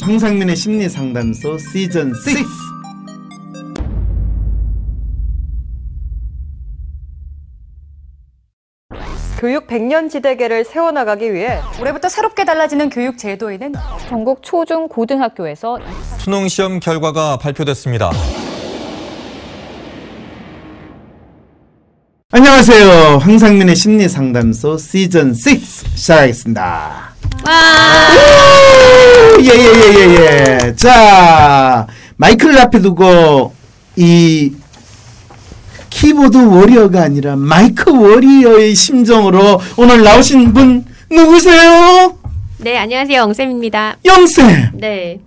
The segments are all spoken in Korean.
황상민의 심리상담소 시즌 6. 교육 100년 지대계를 세워나가기 위해 올해부터 새롭게 달라지는 교육 제도에는 전국 초중 고등학교에서 수능 시험 결과가 발표됐습니다. 안녕하세요. 황상민의 심리상담소 시즌 6 시작하겠습니다. 예예예예예. 자, 마이크를 앞에 두고 이 키보드 워리어가 아니라 마이크 워리어의 심정으로 오늘 나오신 분 누구세요? 네, 안녕하세요. 영쌤입니다. 영쌤. 네.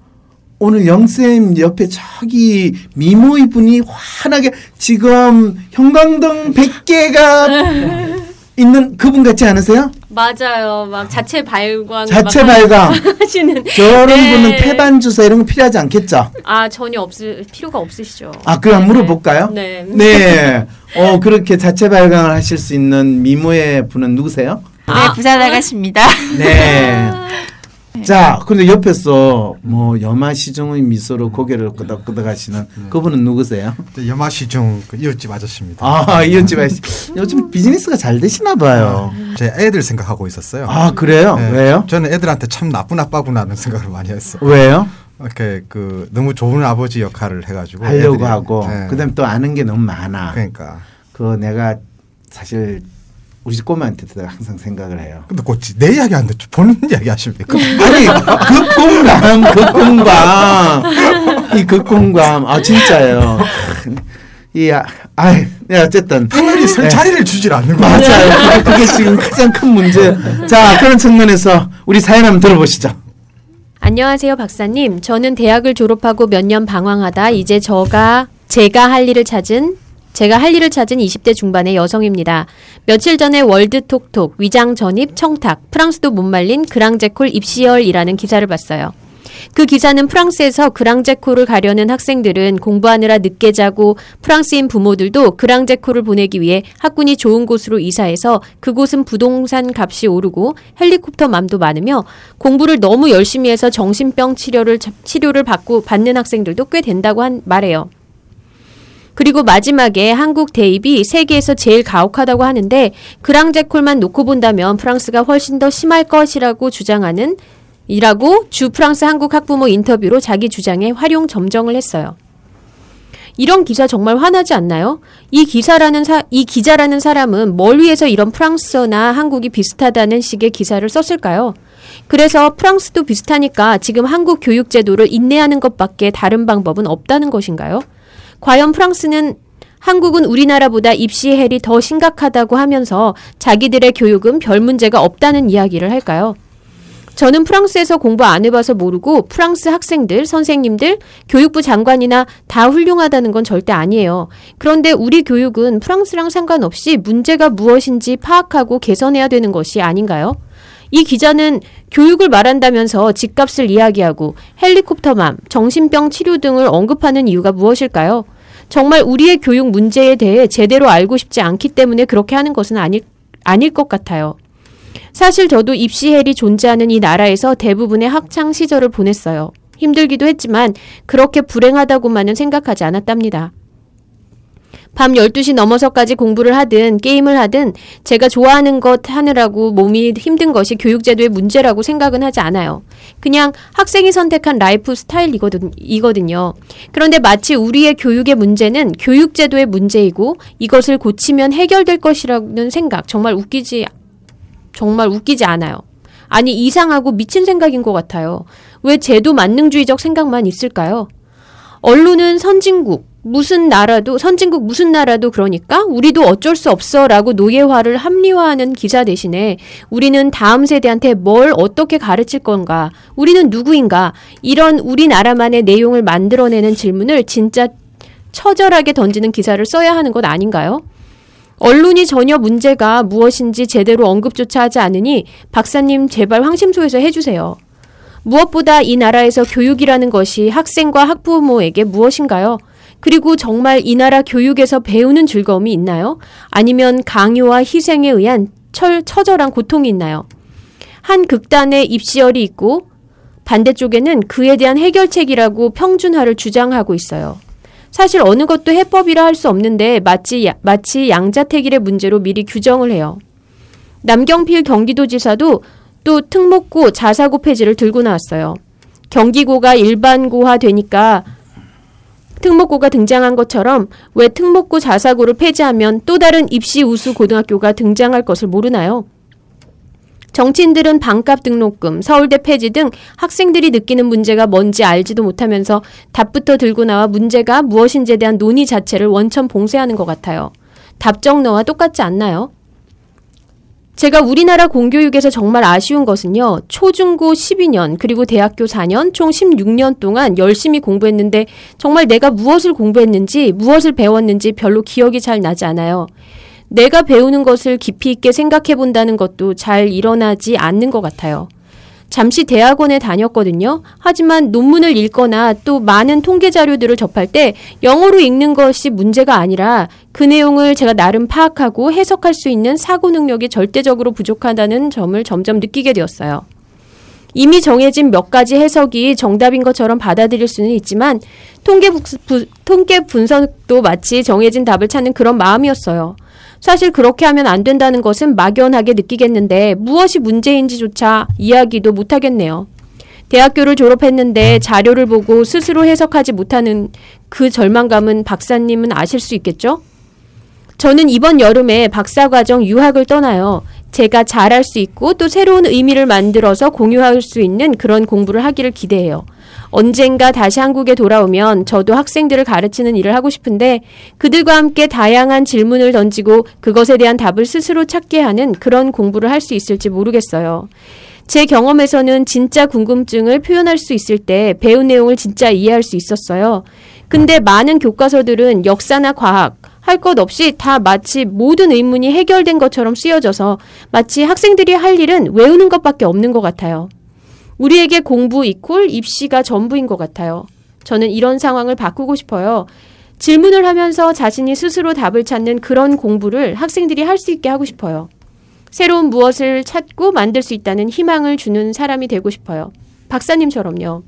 오늘 영쌤 옆에 저기 미모의 분이 환하게 지금 형광등 100개가 있는 그분 같지 않으세요? 맞아요. 막 자체 발광. 자체 발광 하시는. 저런 네. 분은 폐반 주사 이런 거 필요하지 않겠죠? 아, 전혀 필요가 없으시죠. 아, 그럼 물어볼까요? 네. 네. 그렇게 자체 발광을 하실 수 있는 미모의 분은 누구세요? 네, 부산 아가씨입니다. 네. 자, 근데 옆에서 뭐 여마시중의 미소로 고개를 끄덕끄덕 하시는 그분은 누구세요? 여마시중 이웃집 아저씨입니다. 아, 이웃집 아저씨. 요즘 비즈니스가 잘 되시나 봐요. 제 애들 생각하고 있었어요. 아, 그래요? 네. 왜요? 저는 애들한테 참 나쁜 아빠구나라는 생각을 많이 했어요. 왜요? 이렇게 너무 좋은 아버지 역할을 해가지고 하려고 애들이, 하고 네. 그다음에 또 아는 게 너무 많아. 그러니까 내가 사실 우리 집 꼬마한테도 항상 생각을 해요. 근데 꼭 내 이야기 안 듣죠. 본인 이야기 하십니까? 아니, 극공감. 아, 진짜예요. 어쨌든. 하늘이 설 자리를 주질 않는 거예요. 맞아요. 그게 지금 가장 큰 문제. 자, 그런 측면에서 우리 사연 한번 들어보시죠. 안녕하세요, 박사님. 저는 대학을 졸업하고 몇 년 방황하다 이제 제가 할 일을 찾은 20대 중반의 여성입니다. 며칠 전에 월드톡톡, 위장 전입, 청탁, 프랑스도 못 말린 그랑제콜 입시열이라는 기사를 봤어요. 그 기사는 프랑스에서 그랑제콜을 가려는 학생들은 공부하느라 늦게 자고 프랑스인 부모들도 그랑제콜을 보내기 위해 학군이 좋은 곳으로 이사해서 그곳은 부동산 값이 오르고 헬리콥터 맘도 많으며 공부를 너무 열심히 해서 정신병 치료를 받는 학생들도 꽤 된다고 말해요. 그리고 마지막에 한국 대입이 세계에서 제일 가혹하다고 하는데 그랑제콜만 놓고 본다면 프랑스가 훨씬 더 심할 것이라고 주 프랑스 한국 학부모 인터뷰로 자기 주장에 활용 점정을 했어요. 이런 기사 정말 화나지 않나요? 이 기자라는 사람은 뭘 위해서 이런 프랑스나 한국이 비슷하다는 식의 기사를 썼을까요? 그래서 프랑스도 비슷하니까 지금 한국 교육 제도를 인내하는 것밖에 다른 방법은 없다는 것인가요? 과연 한국은 우리나라보다 입시 헬이 더 심각하다고 하면서 자기들의 교육은 별 문제가 없다는 이야기를 할까요? 저는 프랑스에서 공부 안 해봐서 모르고 프랑스 학생들, 선생님들, 교육부 장관이나 다 훌륭하다는 건 절대 아니에요. 그런데 우리 교육은 프랑스랑 상관없이 문제가 무엇인지 파악하고 개선해야 되는 것이 아닌가요? 이 기자는 교육을 말한다면서 집값을 이야기하고 헬리콥터맘, 정신병 치료 등을 언급하는 이유가 무엇일까요? 정말 우리의 교육 문제에 대해 제대로 알고 싶지 않기 때문에 그렇게 하는 것은 아닐 것 같아요. 사실 저도 입시 헬이 존재하는 이 나라에서 대부분의 학창 시절을 보냈어요. 힘들기도 했지만 그렇게 불행하다고만은 생각하지 않았답니다. 밤 12시 넘어서까지 공부를 하든 게임을 하든 제가 좋아하는 것 하느라고 몸이 힘든 것이 교육제도의 문제라고 생각은 하지 않아요. 그냥 학생이 선택한 라이프 스타일이거든요. 그런데 마치 우리의 교육의 문제는 교육제도의 문제이고 이것을 고치면 해결될 것이라는 생각 정말 웃기지 않아요. 아니 이상하고 미친 생각인 것 같아요. 왜 제도 만능주의적 생각만 있을까요? 언론은 선진국 무슨 나라도 그러니까 우리도 어쩔 수 없어라고 노예화를 합리화하는 기사 대신에 우리는 다음 세대한테 뭘 어떻게 가르칠 건가, 우리는 누구인가, 이런 우리나라만의 내용을 만들어내는 질문을 진짜 처절하게 던지는 기사를 써야 하는 것 아닌가요? 언론이 전혀 문제가 무엇인지 제대로 언급조차 하지 않으니 박사님 제발 황심소에서 해주세요. 무엇보다 이 나라에서 교육이라는 것이 학생과 학부모에게 무엇인가요? 그리고 정말 이 나라 교육에서 배우는 즐거움이 있나요? 아니면 강요와 희생에 의한 처절한 고통이 있나요? 한 극단의 입시열이 있고 반대쪽에는 그에 대한 해결책이라고 평준화를 주장하고 있어요. 사실 어느 것도 해법이라 할 수 없는데 마치 양자택일의 문제로 미리 규정을 해요. 남경필 경기도지사도 또 특목고 자사고 폐지를 들고 나왔어요. 경기고가 일반고화되니까 특목고가 등장한 것처럼 왜 특목고 자사고를 폐지하면 또 다른 입시 우수 고등학교가 등장할 것을 모르나요? 정치인들은 반값 등록금, 서울대 폐지 등 학생들이 느끼는 문제가 뭔지 알지도 못하면서 답부터 들고 나와 문제가 무엇인지에 대한 논의 자체를 원천 봉쇄하는 것 같아요. 답정너와 똑같지 않나요? 제가 우리나라 공교육에서 정말 아쉬운 것은요. 초중고 12년 그리고 대학교 4년 총 16년 동안 열심히 공부했는데 정말 내가 무엇을 공부했는지 무엇을 배웠는지 별로 기억이 잘 나지 않아요. 내가 배우는 것을 깊이 있게 생각해 본다는 것도 잘 일어나지 않는 것 같아요. 잠시 대학원에 다녔거든요. 하지만 논문을 읽거나 또 많은 통계 자료들을 접할 때 영어로 읽는 것이 문제가 아니라 그 내용을 제가 나름 파악하고 해석할 수 있는 사고 능력이 절대적으로 부족하다는 점을 점점 느끼게 되었어요. 이미 정해진 몇 가지 해석이 정답인 것처럼 받아들일 수는 있지만 통계 분석도 마치 정해진 답을 찾는 그런 마음이었어요. 사실 그렇게 하면 안 된다는 것은 막연하게 느끼겠는데 무엇이 문제인지조차 이야기도 못하겠네요. 대학교를 졸업했는데 자료를 보고 스스로 해석하지 못하는 그 절망감은 박사님은 아실 수 있겠죠? 저는 이번 여름에 박사과정 유학을 떠나요. 제가 잘할 수 있고 또 새로운 의미를 만들어서 공유할 수 있는 그런 공부를 하기를 기대해요. 언젠가 다시 한국에 돌아오면 저도 학생들을 가르치는 일을 하고 싶은데 그들과 함께 다양한 질문을 던지고 그것에 대한 답을 스스로 찾게 하는 그런 공부를 할 수 있을지 모르겠어요. 제 경험에서는 진짜 궁금증을 표현할 수 있을 때 배운 내용을 진짜 이해할 수 있었어요. 근데 많은 교과서들은 역사나 과학, 할 것 없이 다 마치 모든 의문이 해결된 것처럼 쓰여져서 마치 학생들이 할 일은 외우는 것밖에 없는 것 같아요. 우리에게 공부 이퀄 입시가 전부인 것 같아요. 저는 이런 상황을 바꾸고 싶어요. 질문을 하면서 자신이 스스로 답을 찾는 그런 공부를 학생들이 할 수 있게 하고 싶어요. 새로운 무엇을 찾고 만들 수 있다는 희망을 주는 사람이 되고 싶어요. 박사님처럼요.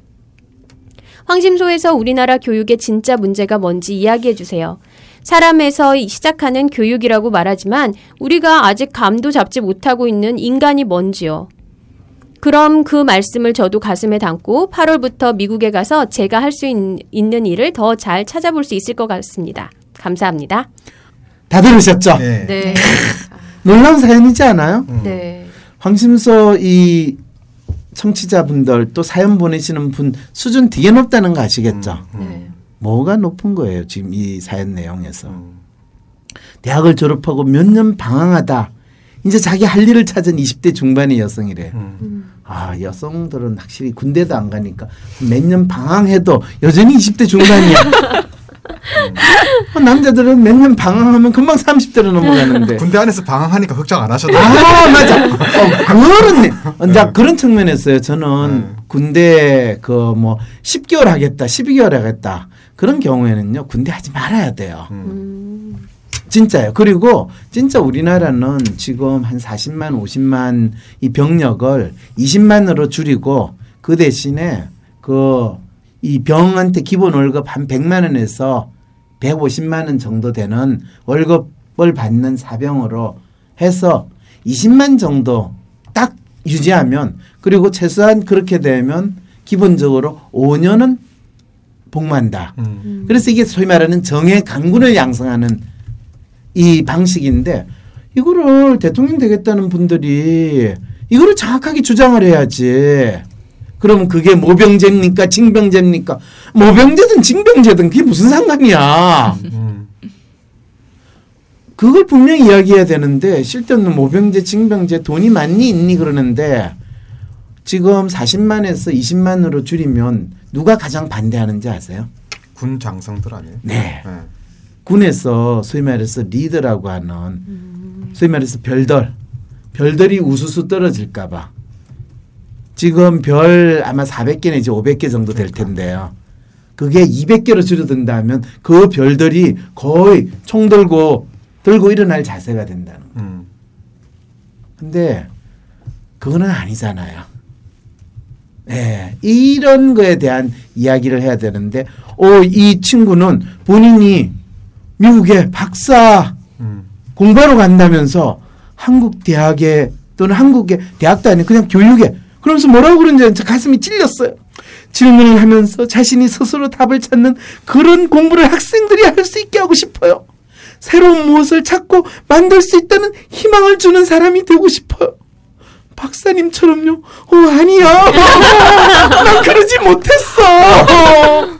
황심소에서 우리나라 교육의 진짜 문제가 뭔지 이야기해 주세요. 사람에서 시작하는 교육이라고 말하지만 우리가 아직 감도 잡지 못하고 있는 인간이 뭔지요. 그럼 그 말씀을 저도 가슴에 담고 8월부터 미국에 가서 제가 할 수 있는 일을 더 잘 찾아볼 수 있을 것 같습니다. 감사합니다. 다 들으셨죠? 네. 네. 놀라운 사연이지 않아요? 네. 황심소 이 청취자분들 또 사연 보내시는 분 수준 되게 높다는 거 아시겠죠? 네. 뭐가 높은 거예요? 지금 이 사연 내용에서. 대학을 졸업하고 몇 년 방황하다. 이제 자기 할 일을 찾은 20대 중반의 여성이래. 아, 여성들은 확실히 군대도 안 가니까 몇 년 방황해도 여전히 20대 중반이야. 남자들은 몇 년 방황하면 금방 30대로 넘어가는데. 군대 안에서 방황하니까 걱정 안 하셔도 아, 맞아. 그런, 자, 그런 측면에서요. 저는 군대 10개월 하겠다, 12개월 하겠다. 그런 경우에는요, 군대 하지 말아야 돼요. 진짜요. 그리고 진짜 우리나라는 지금 한 40만, 50만 이 병력을 20만으로 줄이고 그 대신에 이 병한테 기본 월급 한 100만 원에서 150만 원 정도 되는 월급을 받는 사병으로 해서 20만 정도 딱 유지하면 그리고 최소한 그렇게 되면 기본적으로 5년은 복무한다. 그래서 이게 소위 말하는 정예 강군을 양성하는 이 방식인데 이거를 대통령 되겠다는 분들이 이거를 정확하게 주장을 해야지. 그러면 그게 모병제입니까? 징병제입니까? 모병제든 징병제든 그게 무슨 상관이야. 그걸 분명히 이야기해야 되는데 실제는 모병제, 징병제 돈이 많니 있니 그러는데 지금 40만에서 20만으로 줄이면 누가 가장 반대하는지 아세요? 군 장성들 아니에요? 네. 군에서 소위 말해서 리더라고 하는 소위 말해서 별들이 우수수 떨어질까 봐 지금 별 아마 400개 내지 500개 정도 될 텐데요. 그게 200개로 줄어든다면 그 별들이 거의 총 들고 일어날 자세가 된다는 거예요. 근데 그거는 아니잖아요. 네, 이런 거에 대한 이야기를 해야 되는데, 이 친구는 본인이 미국에 박사 공부하러 간다면서 한국 대학에 또는 한국의 대학도 아니고 그냥 교육에 그러면서 뭐라고 그러는지 가슴이 찔렸어요. 질문을 하면서 자신이 스스로 답을 찾는 그런 공부를 학생들이 할 수 있게 하고 싶어요. 새로운 무엇을 찾고 만들 수 있다는 희망을 주는 사람이 되고 싶어요. 박사님처럼요. 아니야. 난 그러지 못했어.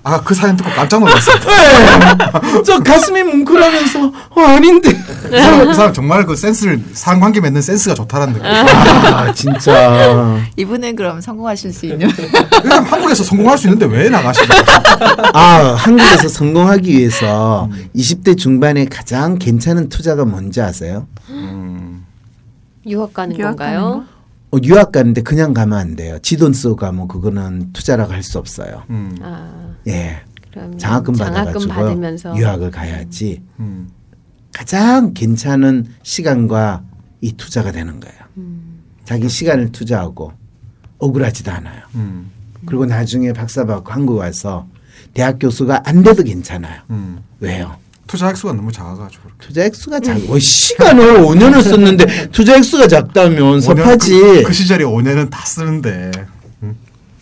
아, 그 사연 듣고 깜짝 놀랐어요. 네. 저 가슴이 뭉클하면서 아닌데. 그 사람 정말 그 센스를 상관계 맺는 센스가 좋다라는 느낌. 아, 진짜. 이분은 그럼 성공하실 수 있는. 그냥 한국에서 성공할 수 있는데 왜 나가시는 한국에서 성공하기 위해서 20대 중반에 가장 괜찮은 투자가 뭔지 아세요? 유학 가는 건가요? 유학 가는데 그냥 가면 안 돼요. 지돈 쓰고 가면 그거는 투자라고 할 수 없어요. 예. 장학금 받아가지고 받으면서 유학을 가야지. 가장 괜찮은 시간과 이 투자가 되는 거예요. 자기 시간을 투자하고 억울하지도 않아요. 그리고 나중에 박사 받고 한국 와서 대학 교수가 안 돼도 괜찮아요. 왜요? 투자 액수가 너무 작아가지고. 투자 액수가 시간을 5년을 썼는데 투자 액수가 작다면 섭하지. 그 시절에 5년은 다 쓰는데.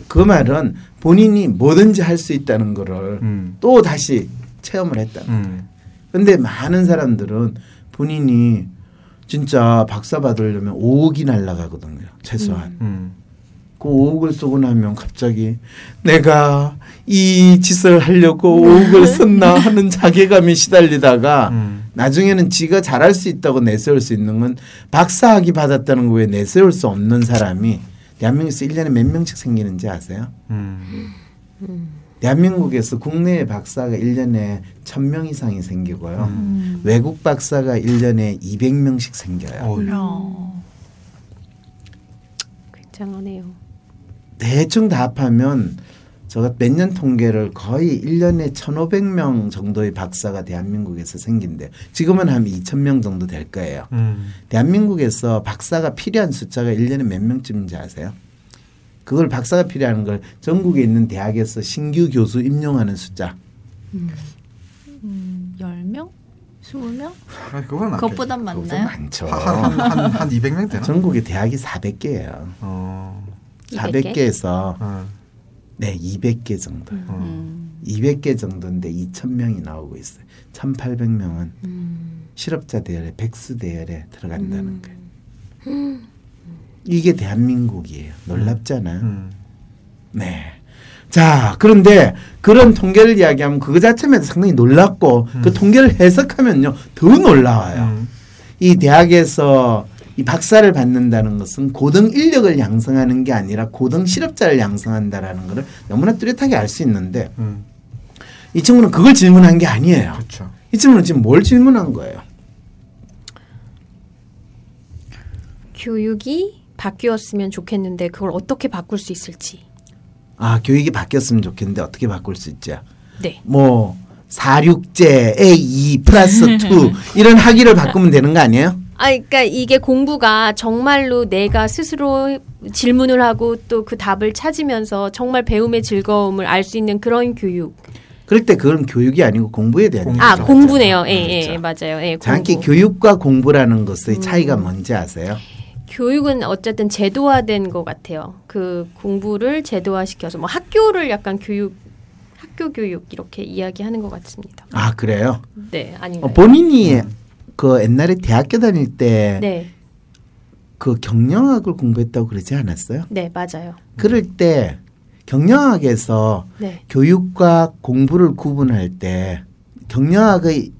그 말은 본인이 뭐든지 할 수 있다는 거를 또 다시 체험을 했다는 거예요. 그런데 많은 사람들은 본인이 진짜 박사 받으려면 5억이 날라가거든요. 최소한. 그 5억을 쓰고 나면 갑자기 내가 이 짓을 하려고 5억을 썼나 하는 자괴감에 시달리다가 나중에는 지가 잘할 수 있다고 내세울 수 있는 건 박사학위 받았다는 거에 내세울 수 없는 사람이 대한민국에서 1년에 몇 명씩 생기는지 아세요? 대한민국에서 국내에 박사가 1년에 1000명 이상이 생기고요. 외국 박사가 1년에 200명씩 생겨요. 굉장하네요. 대충 다 합하면 제가 몇 년 통계를 거의 1년에 1500명 정도의 박사가 대한민국에서 생긴대요. 지금은 한 2000명 정도 될 거예요. 대한민국에서 박사가 필요한 숫자가 1년에 몇 명쯤인지 아세요? 그걸 박사가 필요한 걸 전국에 있는 대학에서 신규 교수 임용하는 숫자. 10명? 20명? 그건 그것보다 그것도 많나요? 많죠. 한 200명 되나? 전국에 대학이 400개예요. 400개에서 네 200개 정도. 200개 정도인데 2,000명이 나오고 있어요. 1,800명은 실업자 대열에 백수 대열에 들어간다는 거예요. 이게 대한민국이에요. 놀랍잖아요. 네. 자, 그런데 그런 통계를 이야기하면 그거 자체면 상당히 놀랍고 그 통계를 해석하면요 더 놀라워요. 이 대학에서 이 박사를 받는다는 것은 고등 인력을 양성하는 게 아니라 고등 실업자를 양성한다라는 것을 너무나 뚜렷하게 알 수 있는데 이 친구는 그걸 질문한 게 아니에요. 그렇죠. 이 친구는 지금 뭘 질문한 거예요? 교육이 바뀌었으면 좋겠는데 그걸 어떻게 바꿀 수 있을지. 교육이 바뀌었으면 좋겠는데 어떻게 바꿀 수 있지? 네. 뭐 4-6제 A2 플러스 2 이런 학위를 바꾸면 되는 거 아니에요? 그러니까 이게 공부가 정말로 내가 스스로 질문을 하고 또 그 답을 찾으면서 정말 배움의 즐거움을 알 수 있는 그런 교육. 그럴 때 그건 교육이 아니고 공부에 대한 얘기죠. 공부네요. 예, 맞아요. 예, 정확히 교육과 공부라는 것의 차이가 뭔지 아세요? 교육은 어쨌든 제도화된 것 같아요. 그 공부를 제도화시켜서 뭐 학교를 약간 학교 교육 이렇게 이야기하는 것 같습니다. 아, 그래요? 네, 아닌가요? 본인이 그 옛날에 대학교 다닐 때 네. 그 경영학을 공부했다고 그러지 않았어요? 네, 맞아요. 그럴 때 경영학에서 네. 교육과 공부를 구분할 때 경영학에서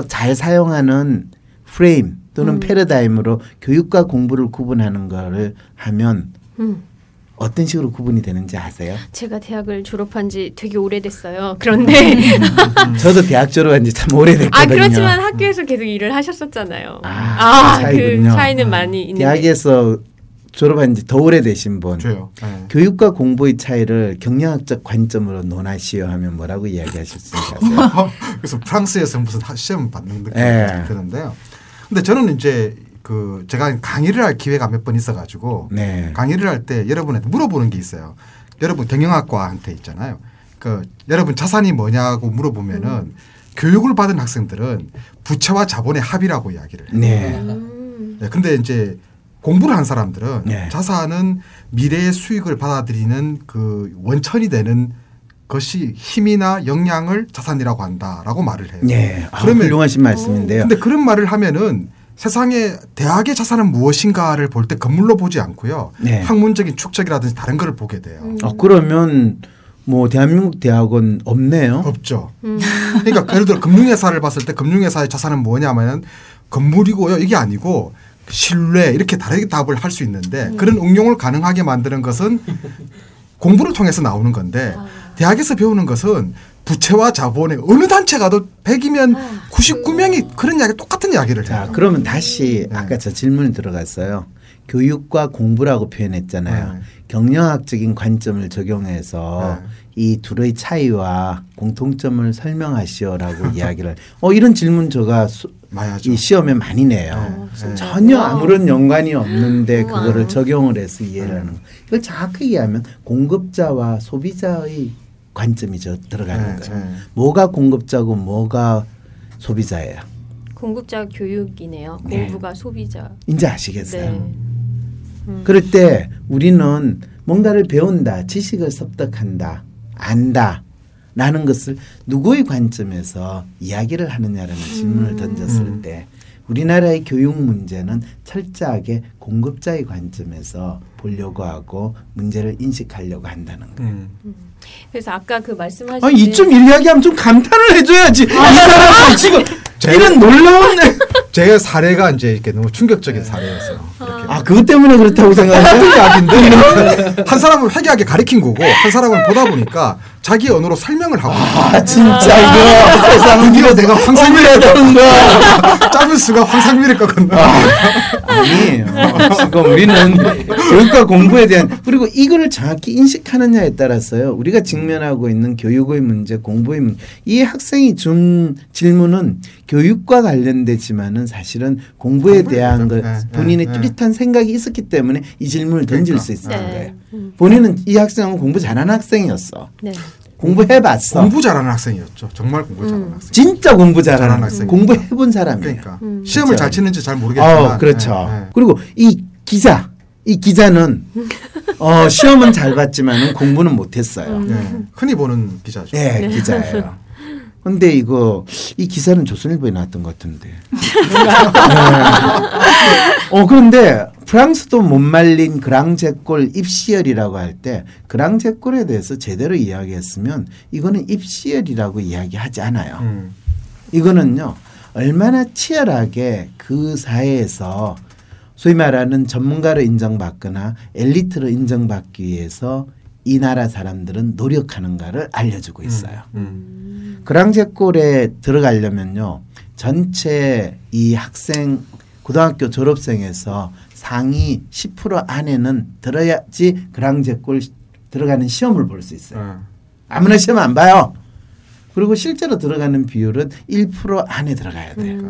잘 사용하는 프레임 또는 패러다임으로 교육과 공부를 구분하는 거를 하면 어떤 식으로 구분이 되는지 아세요? 제가 대학을 졸업한 지 되게 오래됐어요. 그런데 저도 대학 졸업한 지 참 오래됐거든요. 그렇지만 학교에서 계속 일을 하셨었잖아요. 차이군요. 그 차이는 많이 있는데. 대학에서 졸업한 지 더 오래되신 분. 저요. 네. 교육과 공부의 차이를 경영학적 관점으로 논하시오 하면 뭐라고 이야기하실 수 있으세요? 그래서 프랑스에서 무슨 시험 받는 느낌이 네. 드는데요. 근데 저는 이제 그 제가 강의를 할 기회가 몇 번 있어가지고 네. 강의를 할 때 여러분한테 물어보는 게 있어요. 여러분 경영학과한테 있잖아요. 그 여러분 자산이 뭐냐고 물어보면은 교육을 받은 학생들은 부채와 자본의 합이라고 이야기를 해요. 네. 근데 이제 공부를 한 사람들은 네. 자산은 미래의 수익을 받아들이는 그 원천이 되는 것이 힘이나 역량을 자산이라고 한다라고 말을 해요. 네. 그러면 훌륭하신 말씀인데요. 근데 그런 말을 하면은 세상에 대학의 자산은 무엇인가를 볼 때 건물로 보지 않고요. 네. 학문적인 축적이라든지 다른 거를 보게 돼요. 그러면 뭐 대한민국 대학은 없네요. 없죠. 그러니까 예를 들어 금융회사를 봤을 때 금융회사의 자산은 뭐냐면 건물이고요. 이게 아니고 신뢰 이렇게 다르게 답을 할 수 있는데 그런 응용을 가능하게 만드는 것은 공부를 통해서 나오는 건데 대학에서 배우는 것은 부채와 자본의 어느 단체 가도 100이면 99명이 그런 이야기 똑같은 이야기를 해요. 자, 그러면 다시 네. 아까 저 질문이 들어갔어요. 교육과 공부라고 표현했잖아요. 네. 경영학적인 관점을 적용해서 이 둘의 차이와 공통점을 설명하시오라고 이야기를. 이런 질문 제가 이 시험에 많이 내요. 전혀 아무런 연관이 없는데 그거를 적용을 해서 이해를 하는 거. 이걸 정확하게 이해하면 공급자와 소비자의 관점이 들어가는 거죠. 뭐가 공급자고 뭐가 소비자예요. 공급자 교육이네요. 네. 공부가 소비자. 이제 아시겠어요. 네. 그럴 때 우리는 뭔가를 배운다, 지식을 습득한다, 안다 라는 것을 누구의 관점에서 이야기를 하느냐라는 질문을 던졌을 때 우리나라의 교육 문제는 철저하게 공급자의 관점에서 보려고 하고 문제를 인식하려고 한다는 거예요. 그래서 아까 그 말씀하신 이쯤 이야기하면 좀 감탄을 해줘야지. 이 사람은 지금 이런 놀라운 제 사례가 이제 이렇게 너무 충격적인 사례였어요. 그것 때문에 그렇다고 생각해요? 이야기인데 한 사람은 회개하게 가르친 거고 한 사람은 보다 보니까 자기 언어로 설명을 하고 진짜 이거 세상은 드디어 내가 황상미를 되는 거야. 짜부스가 황상미를 꺾었나? 아니에요. 지금 우리는 교육과 공부에 대한 그리고 이거를 정확히 인식하느냐에 따라서요. 우리가 직면하고 있는 교육의 문제, 공부의 문제. 이 학생이 준 질문은 교육과 관련되지만은 사실은 공부에 대한 것 본인의 뚜렷한 생각이 있었기 때문에 이 질문을 던질 수 있었던 거예요. 본인은 이 학생은 공부 잘하는 학생이었어. 네. 공부해봤어. 공부 잘하는 학생이었죠. 정말 공부 잘하는 학생. 진짜 공부 잘하는 학생. 공부해본 사람이에요. 그러니까 시험을 잘 치는지 잘 모르겠지만. 그렇죠. 그리고 이 기자는 시험은 잘 봤지만 공부는 못했어요. 흔히 보는 기자죠. 네, 기자예요. 근데 이 기사는 조선일보에 나왔던 것 같은데. 그런데 프랑스도 못 말린 그랑제골 입시열이라고 할 때 그랑제골에 대해서 제대로 이야기했으면 이거는 입시열이라고 이야기하지 않아요. 이거는요. 얼마나 치열하게 그 사회에서 소위 말하는 전문가로 인정받거나 엘리트로 인정받기 위해서 이 나라 사람들은 노력하는가를 알려주고 있어요. 그랑제골에 들어가려면요. 전체 이 학생 고등학교 졸업생에서 상위 10% 안에는 들어야지 그랑제골 들어가는 시험을 볼 수 있어요. 아무나 시험 안 봐요. 그리고 실제로 들어가는 비율은 1% 안에 들어가야 돼요.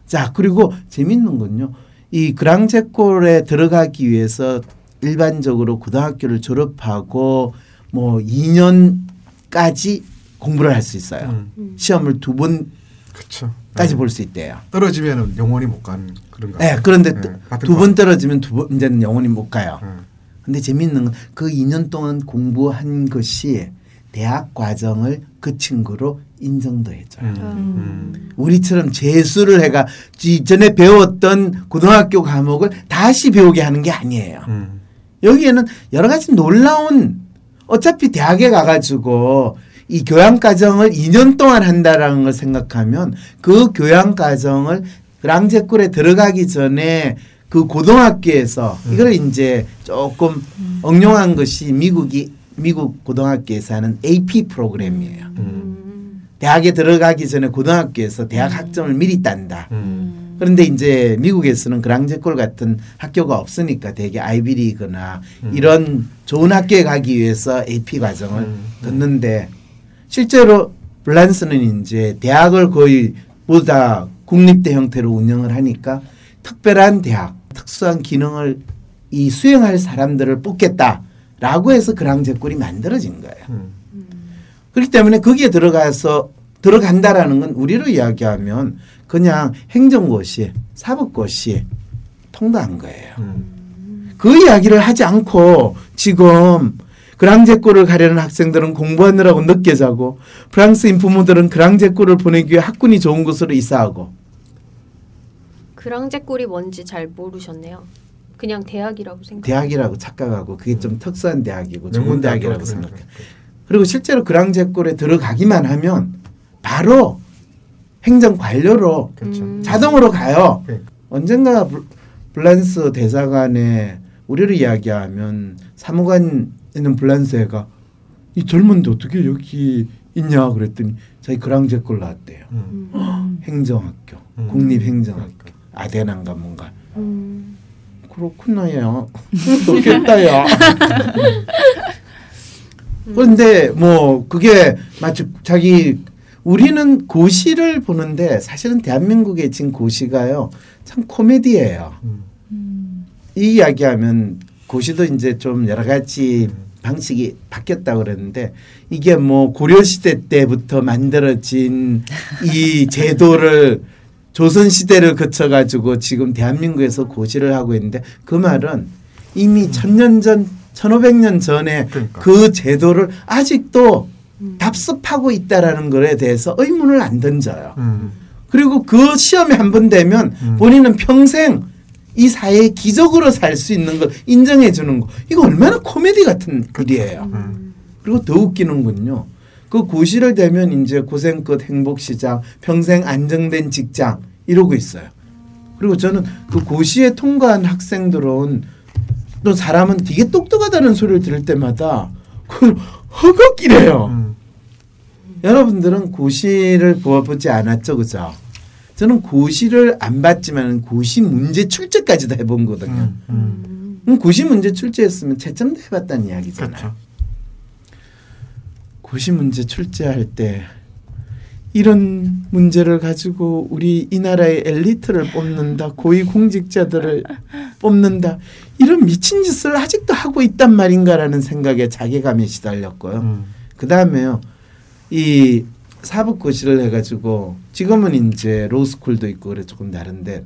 자, 그리고 재밌는 건요. 이 그랑제골에 들어가기 위해서 일반적으로 고등학교를 졸업하고 뭐 2년까지 공부를 할 수 있어요. 시험을 2번까지 볼 수 있대요. 떨어지면 영원히 못 가는 그런 거. 네, 그런데 2번 떨어지면 이제는 영원히 못 가요. 근데 재미있는 건 그 2년 동안 공부한 것이 대학 과정을 그 친구로 인정도 해줘요. 우리처럼 재수를 해가 전에 배웠던 고등학교 과목을 다시 배우게 하는 게 아니에요. 여기에는 여러 가지 놀라운 어차피 대학에 가가지고 이 교양 과정을 2년 동안 한다라는 걸 생각하면 그 교양 과정을 그랑제골에 들어가기 전에 그 고등학교에서 이걸 이제 조금 응용한 것이 미국 고등학교에서 하는 AP 프로그램이에요. 대학에 들어가기 전에 고등학교에서 대학 학점을 미리 딴다. 그런데 이제 미국에서는 그랑제골 같은 학교가 없으니까 되게 아이비리거나 이런 좋은 학교에 가기 위해서 AP 과정을 듣는데 실제로 블란스는 이제 대학을 거의 모두 다 국립대 형태로 운영을 하니까 특별한 대학, 특수한 기능을 이 수행할 사람들을 뽑겠다라고 해서 그랑제골이 만들어진 거예요. 그렇기 때문에 거기에 들어간다라는 건 우리로 이야기하면 그냥 행정고시, 사법고시 통과한 거예요. 그 이야기를 하지 않고 지금 그랑제골을 가려는 학생들은 공부하느라고 늦게 자고 프랑스인 부모들은 그랑제골을 보내기 위해 학군이 좋은 곳으로 이사하고. 그랑제골이 뭔지 잘 모르셨네요. 그냥 대학이라고 생각. 대학이라고 착각하고 그게 좀 특수한 대학이고 좋은 대학이라고 생각해요. 그리고 실제로 그랑제골에 들어가기만 하면 바로 행정관료로 자동으로 가요. 언젠가 블란스 대사관에 우리를 이야기하면 사무관에 있는 블란스가 이 젊은데 어떻게 여기 있냐 그랬더니 자기 그랑제골 나왔대요. 행정학교, 국립행정학교, 아데난가 뭔가. 그렇구나요. 좋겠다요. 그런데 뭐 그게 마치 우리는 고시를 보는데 사실은 대한민국의 지금 고시가요 참 코미디예요. 이 이야기하면 고시도 이제 좀 여러 가지 방식이 바뀌었다고 그랬는데 이게 뭐 고려시대 때부터 만들어진 이 제도를 조선시대를 거쳐가지고 지금 대한민국에서 고시를 하고 있는데 그 말은 이미 1000년 전 1500년 전에 그 제도를 아직도 답습하고 있다라는 것에 대해서 의문을 안 던져요. 그리고 그 시험에 한 번 되면 본인은 평생 이 사회의 기적으로 살 수 있는 걸 인정해 주는 거. 이거 얼마나 코미디 같은 일이에요. 그리고 더 웃기는 건요. 그 고시를 되면 이제 고생 끝 행복시작, 평생 안정된 직장 이러고 있어요. 그리고 저는 그 고시에 통과한 학생들은 또 사람은 되게 똑똑하다는 소리를 들을 때마다 그걸 허걱이래요. 여러분들은 고시를 보지 않았죠, 그죠? 저는 고시를 안 봤지만 고시 문제 출제까지도 해본 거거든요. 고시 문제 출제했으면 채점도 해봤다는 이야기잖아요. 그렇죠. 고시 문제 출제할 때 이런 문제를 가지고 우리 이 나라의 엘리트를 뽑는다, 고위공직자들을 뽑는다, 이런 미친 짓을 아직도 하고 있단 말인가라는 생각에 자괴감에 시달렸고요. 그 다음에요, 이 사법고시를 해가지고 지금은 이제 로스쿨도 있고 그래 조금 다른데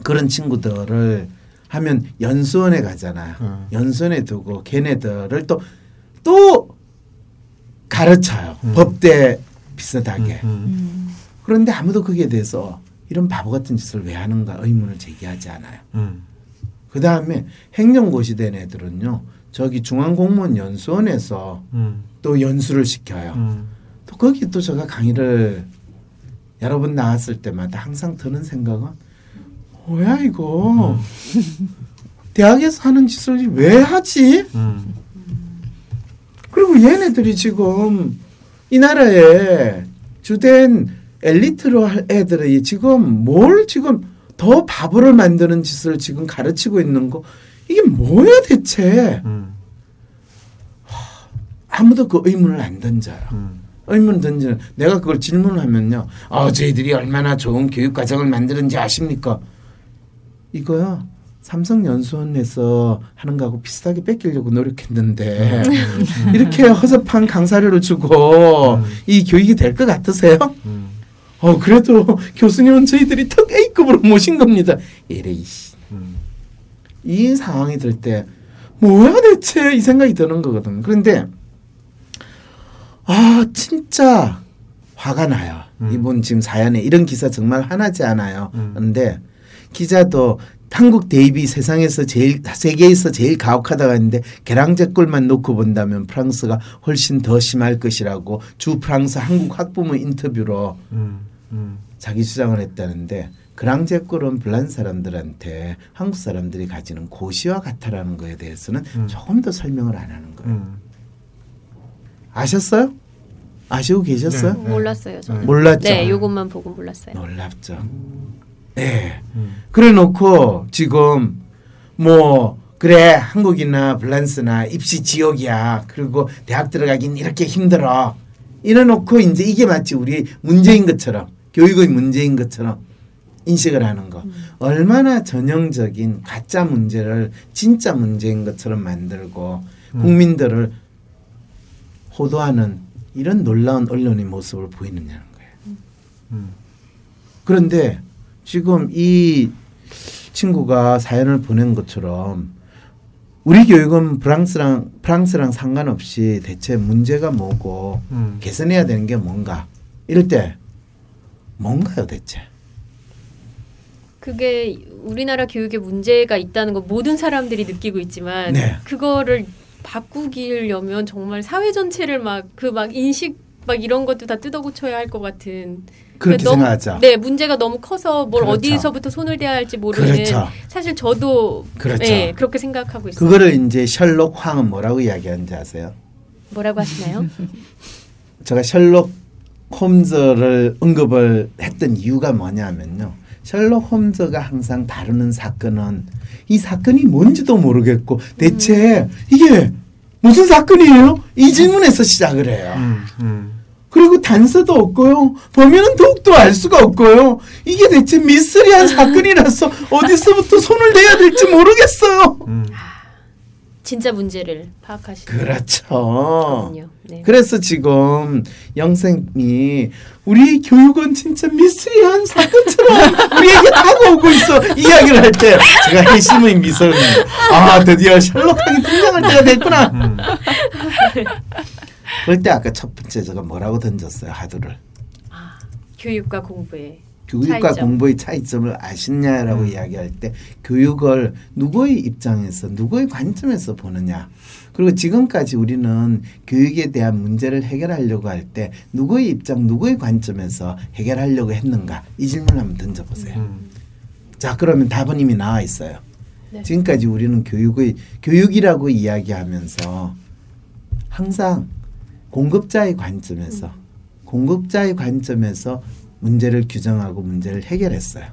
그런 친구들을 하면 연수원에 가잖아요. 연수원에 두고 걔네들을 또 가르쳐요. 법대 비슷하게. 그런데 아무도 거기에 대해서 이런 바보 같은 짓을 왜 하는가 의문을 제기하지 않아요. 그 다음에 행정고시된 애들은요. 저기 중앙공무원 연수원에서 또 연수를 시켜요. 또 거기 또 제가 강의를 여러 번 나왔을 때마다 항상 드는 생각은 뭐야 이거 대학에서 하는 짓을 왜 하지? 그리고 얘네들이 지금 이 나라에 주된 엘리트로 할 애들이 지금 더 바보를 만드는 짓을 지금 가르치고 있는 거 이게 뭐야 대체? 아무도 그 의문을 안 던져요. 의문 던지는 내가 그걸 질문하면요. 저희들이 얼마나 좋은 교육 과정을 만드는지 아십니까? 이거요. 삼성연수원에서 하는 거하고 비슷하게 뺏기려고 노력했는데 이렇게 허접한 강사료를 주고 이 교육이 될 것 같으세요? 그래도 교수님은 저희들이 특 A급으로 모신 겁니다. 이래이씨. 이 상황이 들 때 뭐야 대체 이 생각이 드는 거거든요. 그런데 진짜 화가 나요. 이번 지금 사연에 이런 기사 정말 화나지 않아요. 그런데 기자도 한국 대입이 세계에서 제일 가혹하다고 했는데 계량제꼴만 놓고 본다면 프랑스가 훨씬 더 심할 것이라고 주 프랑스 한국 학부모 인터뷰로 자기 주장을 했다는데 그랑제꼴은 블란스 사람들한테 한국 사람들이 가지는 고시와 같다라는 거에 대해서는 조금 더 설명을 안 하는 거예요. 아셨어요? 아시고 계셨어요? 네. 몰랐어요. 저는. 몰랐죠? 네. 이것만 보고 몰랐어요. 놀랍죠. 네. 그래 놓고 지금 그래 한국이나 블란스나 입시 지옥이야. 그리고 대학 들어가긴 이렇게 힘들어. 이래 놓고 이제 이게 마치 우리 문제인 것처럼 교육의 문제인 것처럼 인식을 하는 거. 얼마나 전형적인 가짜 문제를 진짜 문제인 것처럼 만들고 국민들을 호도하는 이런 놀라운 언론의 모습을 보이느냐는 거예요. 그런데 지금 이 친구가 사연을 보낸 것처럼 우리 교육은 프랑스랑 상관없이 대체 문제가 뭐고 개선해야 되는 게 뭔가 이럴 때 뭔가요 대체? 그게 우리나라 교육에 문제가 있다는 거 모든 사람들이 느끼고 있지만 네. 그거를 바꾸려면 정말 사회 전체를 막 인식 막 이런 것도 다 뜯어고쳐야 할 것 같은 그렇게 너무, 생각하죠. 네, 문제가 너무 커서 뭘 그렇죠. 어디서부터 손을 대야 할지 모르는 그렇죠. 사실 저도 그렇죠. 네, 그렇게 생각하고 있어요. 그거를 이제 셜록 황은 뭐라고 이야기하는지 아세요? 뭐라고 하시나요? 제가 셜록 홈즈를 언급을 했던 이유가 뭐냐면요. 셜록 홈즈가 항상 다루는 사건은 이 사건이 뭔지도 모르겠고 대체 이게 무슨 사건이에요? 이 질문에서 시작을 해요. 그리고 단서도 없고요. 보면은 더욱더 알 수가 없고요. 이게 대체 미스리한 사건이라서 어디서부터 손을 대야 될지 모르겠어요. 진짜 문제를 파악하시는 그렇죠. 거군요. 네. 그래서 지금 영생이 우리 교육은 진짜 미스리한 사건처럼 우리에게 다가오고 있어 이야기를 할 때 제가 회심의 미소를 드디어 셜록하게 등장할 때가 됐구나. 그럴 때 아까 첫 번째 제가 뭐라고 던졌어요 하두를. 교육과 공부의 교육과 차이점. 공부의 차이점을 아시냐라고 이야기할 때 교육을 누구의 입장에서 누구의 관점에서 보느냐. 그리고 지금까지 우리는 교육에 대한 문제를 해결하려고 할 때 누구의 입장 누구의 관점에서 해결하려고 했는가 이 질문을 한번 던져보세요. 자 그러면 답은 이미 나와 있어요. 네. 지금까지 우리는 교육이라고 이야기하면서 항상 공급자의 관점에서 문제를 규정하고 문제를 해결했어요.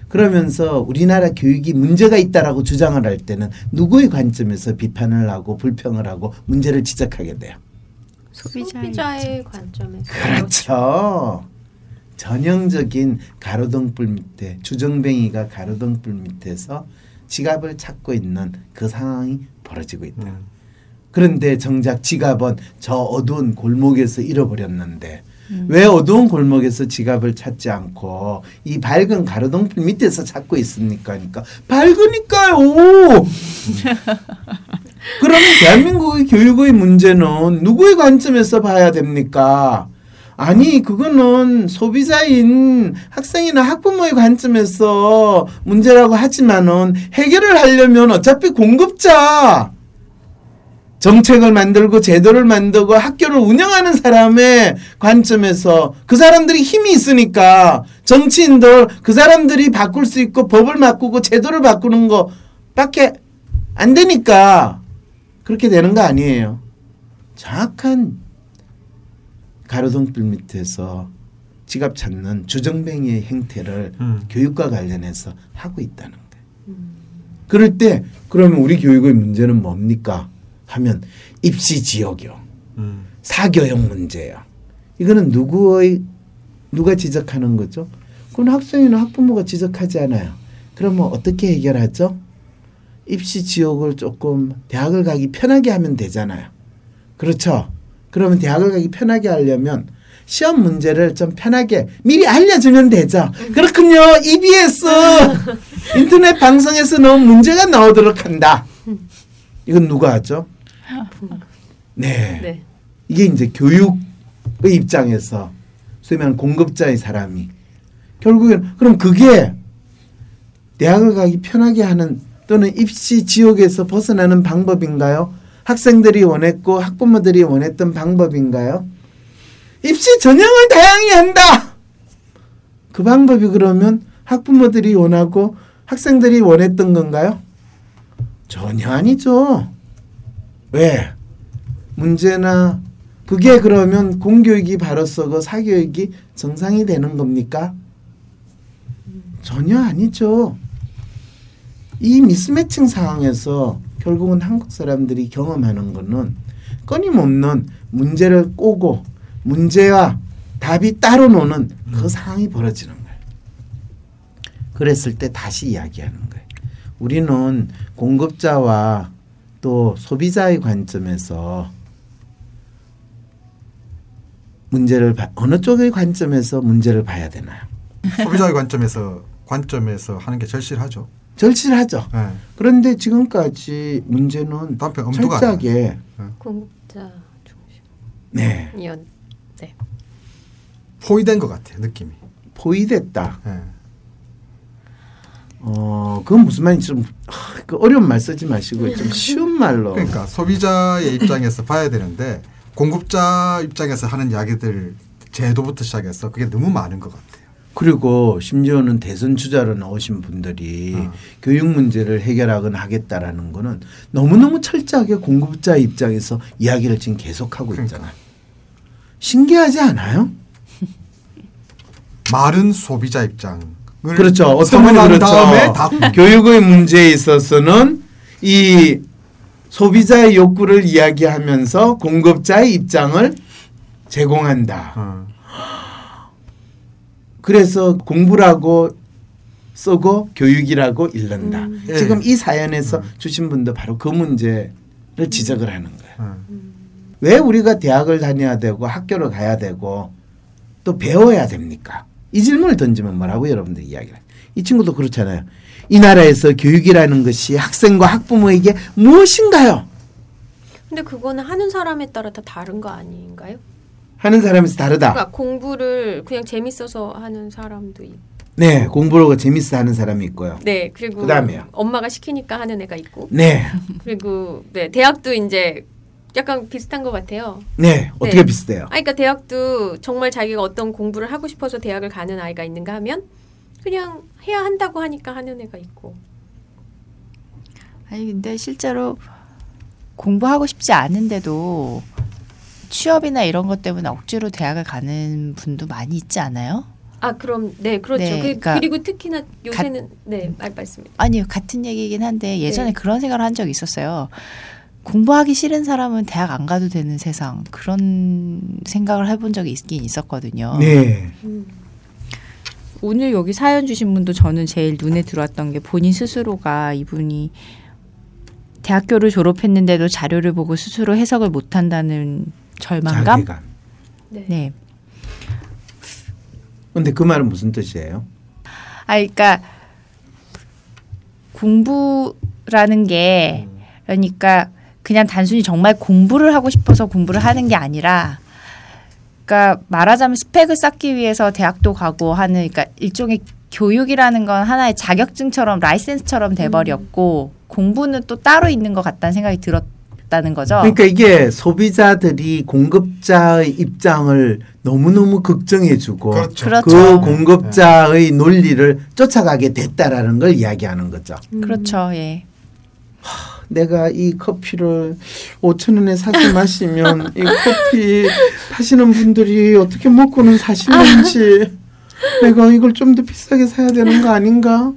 그러면서 우리나라 교육이 문제가 있다라고 주장을 할 때는 누구의 관점에서 비판을 하고 불평을 하고 문제를 지적하게 돼요. 소비자의 관점에서. 그렇죠. 전형적인 가로등불 밑에 주정뱅이가 가로등불 밑에서 지갑을 찾고 있는 그 상황이 벌어지고 있다. 그런데 정작 지갑은 저 어두운 골목에서 잃어버렸는데 왜 어두운 골목에서 지갑을 찾지 않고 이 밝은 가로등불 밑에서 찾고 있습니까? 그러니까 밝으니까요. 그러면 대한민국의 교육의 문제는 누구의 관점에서 봐야 됩니까? 아니 그거는 소비자인 학생이나 학부모의 관점에서 문제라고 하지만은 해결을 하려면 어차피 공급자 정책을 만들고 제도를 만들고 학교를 운영하는 사람의 관점에서 그 사람들이 힘이 있으니까 정치인들 그 사람들이 바꿀 수 있고 법을 바꾸고 제도를 바꾸는 거밖에 안 되니까 그렇게 되는 거 아니에요. 정확한 가로등불 밑에서 지갑 찾는 주정뱅이의 행태를 교육과 관련해서 하고 있다는 거예요. 그럴 때 그러면 우리 교육의 문제는 뭡니까? 하면 입시 지옥이요. 사교육 문제예요. 이거는 누가 지적하는 거죠? 그건 학생이나 학부모가 지적하지 않아요. 그러면 어떻게 해결하죠? 입시 지옥을 조금 대학을 가기 편하게 하면 되잖아요. 그렇죠? 그러면 대학을 가기 편하게 하려면 시험 문제를 좀 편하게 미리 알려주면 되죠. 그렇군요. EBS 인터넷 방송에서 너무 문제가 나오도록 한다. 이건 누가 하죠? 네. 이게 이제 교육의 입장에서 소위 말하는 공급자의 사람이 결국엔 그럼 그게 대학을 가기 편하게 하는 또는 입시 지옥에서 벗어나는 방법인가요? 학생들이 원했고 학부모들이 원했던 방법인가요? 입시 전형을 다양히 한다. 그 방법이 그러면 학부모들이 원하고 학생들이 원했던 건가요? 전혀 아니죠. 왜? 문제나 그게 그러면 공교육이 바로 서고 사교육이 정상이 되는 겁니까? 전혀 아니죠. 이 미스매칭 상황에서 결국은 한국 사람들이 경험하는 거는 끊임없는 문제를 꼬고 문제와 답이 따로 노는 그 상황이 벌어지는 거예요. 그랬을 때 다시 이야기하는 거예요. 우리는 공급자와 또 소비자의 관점에서 어느 쪽의 관점에서 문제를 봐야 되나요? 소비자의 관점에서 하는 게 절실하죠. 절실하죠. 네. 그런데 지금까지 문제는 철저하게 공급자 중심. 네. 네. 포위된 것 같아요. 느낌이. 포위됐다. 네. 그건 무슨 말인지 좀 어려운 말 쓰지 마시고 좀 쉬운 말로. 그러니까 소비자의 입장에서 봐야 되는데 공급자 입장에서 하는 이야기들 제도부터 시작해서 그게 너무 많은 것 같아요. 그리고 심지어는 대선 주자로 나오신 분들이 교육 문제를 해결하거나 하겠다라는 거는 너무너무 철저하게 공급자 입장에서 이야기를 지금 계속하고 있잖아요. 신기하지 않아요? 말은 소비자 입장. 그렇죠. 어떤 분이 그렇죠. 교육의 문제에 있어서는 이 소비자의 욕구를 이야기하면서 공급자의 입장을 제공한다. 그래서 공부라고 쓰고 교육이라고 읽는다. 지금 이 사연에서 주신 분도 바로 그 문제를 지적을 하는 거예요. 왜 우리가 대학을 다녀야 되고 학교를 가야 되고 또 배워야 됩니까? 이 질문을 던지면 뭐라고 여러분들 이야기를 해요. 이 친구도 그렇잖아요. 이 나라에서 교육이라는 것이 학생과 학부모에게 무엇인가요? 근데 그거는 하는 사람에 따라 다 다른 거 아닌가요? 하는 사람에서 다르다. 그러니까 공부를 그냥 재밌어서 하는 사람도 있고. 네, 공부를 재밌어 하는 사람이 있고요. 네, 그리고 그다음에요. 엄마가 시키니까 하는 애가 있고. 네. 그리고 네, 대학도 이제 약간 비슷한 것 같아요. 네, 어떻게 비슷해요? 그러니까 대학도 정말 자기가 어떤 공부를 하고 싶어서 대학을 가는 아이가 있는가 하면 그냥 해야 한다고 하니까 하는 애가 있고. 아니 근데 실제로 공부하고 싶지 않은데도 취업이나 이런 것 때문에 억지로 대학을 가는 분도 많이 있지 않아요? 아 그럼 네 그렇죠. 네, 그러니까 그리고 특히나 요새는 네 말씀입니다. 아니요 같은 얘기긴 한데 예전에 네. 그런 생각을 한 적이 있었어요. 공부하기 싫은 사람은 대학 안 가도 되는 세상 그런 생각을 해본 적이 있긴 있었거든요. 네. 오늘 여기 사연 주신 분도 저는 제일 눈에 들어왔던 게 본인 스스로가 이분이 대학교를 졸업했는데도 자료를 보고 스스로 해석을 못한다는 절망감? 자괴감. 네. 근데 그 말은 무슨 뜻이에요? 그러니까 공부라는 게 그러니까 그냥 단순히 정말 공부를 하고 싶어서 공부를 하는 게 아니라 그러니까 말하자면 스펙을 쌓기 위해서 대학도 가고 하는 그러니까 일종의 교육이라는 건 하나의 자격증처럼 라이센스처럼 돼버렸고 공부는 또 따로 있는 것 같다는 생각이 들었다는 거죠. 그러니까 이게 소비자들이 공급자의 입장을 너무너무 걱정해주고 그렇죠. 그 공급자의 논리를 쫓아가게 됐다라는 걸 이야기하는 거죠. 그렇죠. 예. 내가 이 커피를 5,000원에 사서 마시면 이 커피 파시는 분들이 어떻게 먹고는 사시는지 내가 이걸 좀 더 비싸게 사야 되는 거 아닌가?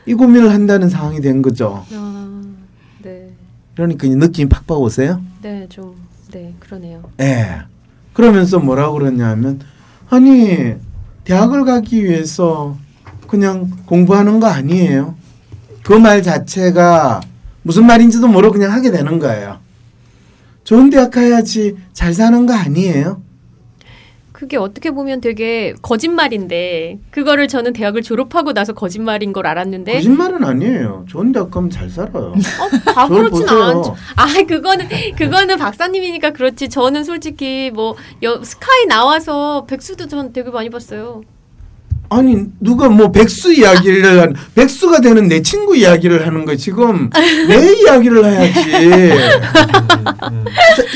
이 고민을 한다는 상황이 된 거죠. 네. 그러니까 느낌이 팍팍 오세요? 네, 좀 네, 그러네요. 네. 그러면서 뭐라고 그러냐면 아니 대학을 가기 위해서 그냥 공부하는 거 아니에요. 그 말 자체가 무슨 말인지도 모르고 그냥 하게 되는 거예요. 좋은 대학 가야지 잘 사는 거 아니에요? 그게 어떻게 보면 되게 거짓말인데 그거를 저는 대학을 졸업하고 나서 거짓말인 걸 알았는데 거짓말은 아니에요. 좋은 대학 가면 잘 살아요. 다 저를 그렇진 보세요. 않죠. 그거는 박사님이니까 그렇지. 저는 솔직히 뭐 스카이 나와서 백수도 전 되게 많이 봤어요. 아니 누가 뭐 백수 이야기를 한 백수가 되는 내 친구 이야기를 하는 거 지금 내 이야기를 해야지.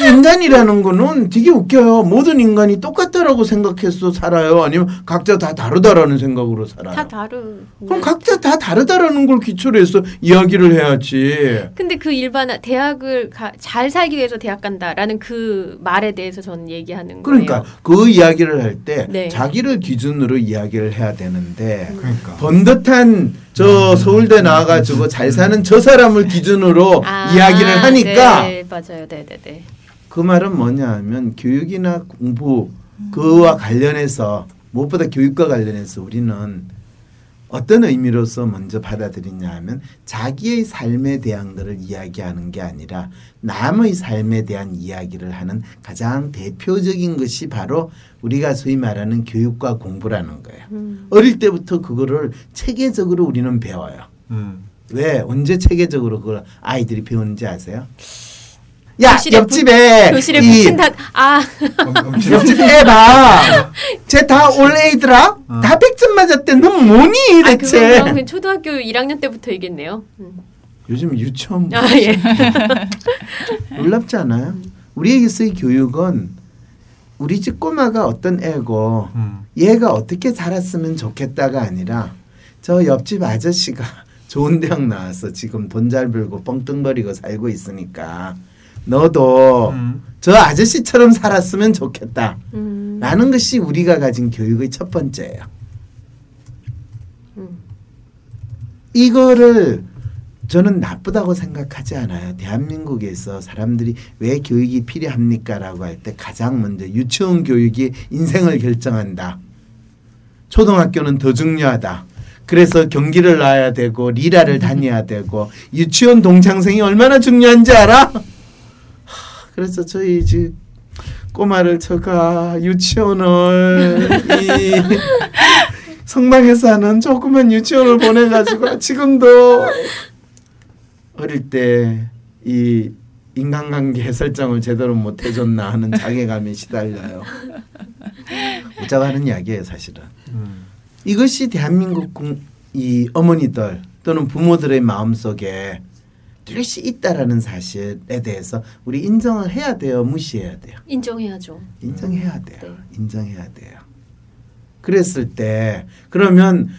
인간이라는 거는 되게 웃겨요. 모든 인간이 똑같다라고 생각해서 살아요. 아니면 각자 다 다르다라는 생각으로 살아요. 다 다르. 그럼 각자 다 다르다라는 걸 기초로 해서 이야기를 해야지. 근데 그 일반 대학을 잘 살기 위해서 대학 간다라는 그 말에 대해서 저는 얘기하는 그러니까 거예요. 그 이야기를 할 때 네. 자기를 기준으로 이야기를 해야 되는데 그러니까. 번듯한 저 서울대 나와가지고 잘 사는 저 사람을 기준으로 이야기를 하니까 네, 맞아요. 네. 그 말은 뭐냐면 교육이나 공부 그와 관련해서 무엇보다 교육과 관련해서 우리는 어떤 의미로서 먼저 받아들이냐 하면 자기의 삶에 대한 것을 이야기하는 게 아니라 남의 삶에 대한 이야기를 하는 가장 대표적인 것이 바로 우리가 소위 말하는 교육과 공부라는 거예요. 어릴 때부터 그거를 체계적으로 우리는 배워요. 왜 언제 체계적으로 그걸 아이들이 배우는지 아세요? 야 옆집에 교실에 붙인다. 옆집 애봐. 쟤 다 올 A더라. 다 100점 맞았대. 너 뭐니 대체? 그건 초등학교 1학년 때부터 얘기했네요. 요즘 유치원 예. 놀랍지 않아요? 우리에게서의 교육은 우리 집 꼬마가 어떤 애고 얘가 어떻게 자랐으면 좋겠다가 아니라 저 옆집 아저씨가 좋은 대학 나와서 지금 돈 잘 벌고 뻥뚱거리고 살고 있으니까 너도 저 아저씨처럼 살았으면 좋겠다 라는 것이 우리가 가진 교육의 첫 번째예요. 이거를 저는 나쁘다고 생각하지 않아요. 대한민국에서 사람들이 왜 교육이 필요합니까? 라고 할 때 가장 먼저 유치원 교육이 인생을 결정한다. 초등학교는 더 중요하다. 그래서 경기를 나야 되고 리라를 다녀야 되고 유치원 동창생이 얼마나 중요한지 알아? 그래서 저희 집 꼬마를 제가 유치원을 이 성당에서 하는 조그만 유치원을 보내가지고 지금도 어릴 때 이 인간관계 설정을 제대로 못 해줬나 하는 자괴감에 시달려요. 웃자고 하는 이야기예요, 사실은. 이것이 대한민국 이 어머니들 또는 부모들의 마음속에 뚜렷이 있다라는 사실에 대해서 우리 인정을 해야 돼요, 무시해야 돼요? 인정해야죠. 인정해야 돼요. 네. 인정해야 돼요. 그랬을 때 그러면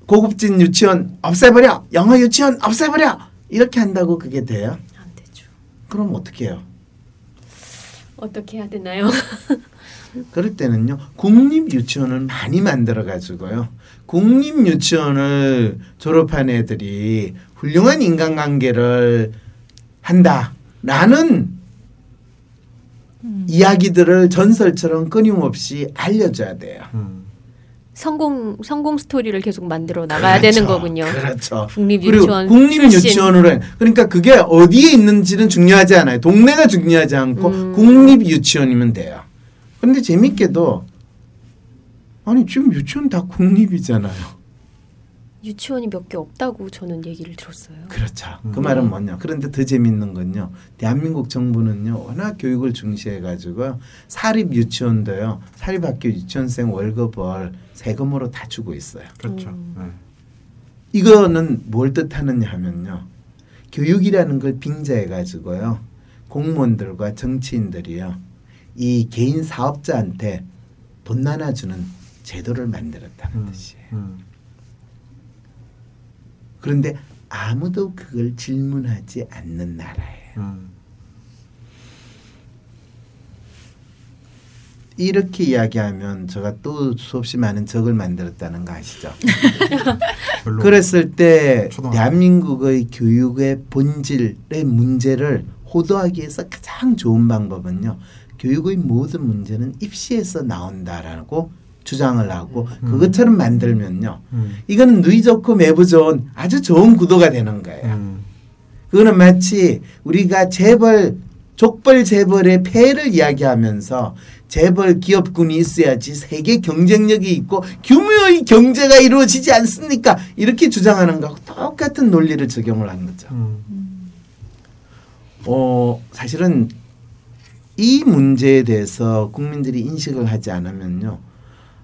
고급진 유치원 없애버려, 영어 유치원 없애버려 이렇게 한다고 그게 돼요? 안 되죠. 그럼 어떻게 해요? 어떻게 해야 되나요? 그럴 때는요, 국립 유치원을 많이 만들어 가지고요. 국립 유치원을 졸업한 애들이 훌륭한 인간관계를 한다라는 이야기들을 전설처럼 끊임없이 알려줘야 돼요. 성공 스토리를 계속 만들어 나가야 그렇죠. 되는 거군요. 그렇죠. 국립 유치원 국립 유치원으로 그러니까 그게 어디에 있는지는 중요하지 않아요. 동네가 중요하지 않고 국립 유치원이면 돼요. 그런데 재밌게도 아니 지금 유치원 다 국립이잖아요. 유치원이 몇 개 없다고 저는 얘기를 들었어요. 그렇죠. 그 말은 뭐냐. 그런데 더 재밌는 건요. 대한민국 정부는요. 워낙 교육을 중시해가지고 사립 유치원도요. 사립학교 유치원생 월급을 세금으로 다 주고 있어요. 그렇죠. 이거는 뭘 뜻하느냐 하면요. 교육이라는 걸 빙자해가지고요. 공무원들과 정치인들이요. 이 개인 사업자한테 돈 나눠주는 제도를 만들었다는 뜻이에요. 그런데 아무도 그걸 질문하지 않는 나라예요. 이렇게 이야기하면 제가 또 수없이 많은 적을 만들었다는 거 아시죠? 그랬을 때 대한민국의 교육의 본질의 문제를 호도하기 위해서 가장 좋은 방법은요. 교육의 모든 문제는 입시에서 나온다라고 주장을 하고 그것처럼 만들면요. 이거는 누이 좋고 매부 좋은 아주 좋은 구도가 되는 거예요. 그거는 마치 우리가 족벌 재벌의 폐해를 이야기하면서 재벌 기업군이 있어야지 세계 경쟁력이 있고 규모의 경제가 이루어지지 않습니까? 이렇게 주장하는 거하고 똑같은 논리를 적용을 한 거죠. 사실은 이 문제에 대해서 국민들이 인식을 하지 않으면요.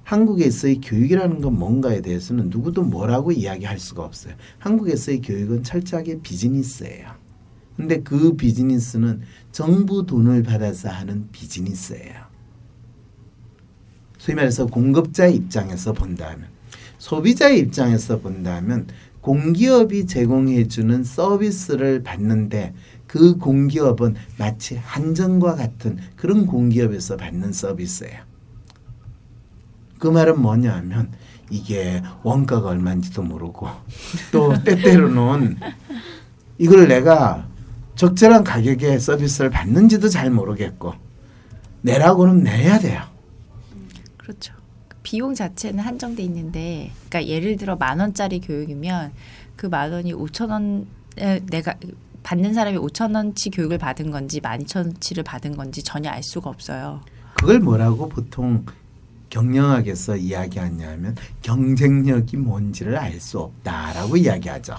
한국에서의 교육이라는 건 뭔가에 대해서는 누구도 뭐라고 이야기할 수가 없어요. 한국에서의 교육은 철저하게 비즈니스예요. 근데 그 비즈니스는 정부 돈을 받아서 하는 비즈니스예요. 소위 말해서 공급자의 입장에서 본다면, 소비자의 입장에서 본다면 공기업이 제공해주는 서비스를 받는데 그 공기업은 마치 한전과 같은 그런 공기업에서 받는 서비스예요. 그 말은 뭐냐 하면 이게 원가가 얼마인지도 모르고 또 때때로는 이걸 내가 적절한 가격에 서비스를 받는지도 잘 모르겠고 내라고는 내야 돼요. 그렇죠. 비용 자체는 한정돼 있는데, 그러니까 예를 들어 10,000원짜리 교육이면 그 10,000원이 5,000원 내가 받는 사람이 5,000원치 교육을 받은 건지 12,000원치를 받은 건지 전혀 알 수가 없어요. 그걸 뭐라고 보통 경영학에서 이야기하냐면 경쟁력이 뭔지를 알 수 없다라고 이야기하죠.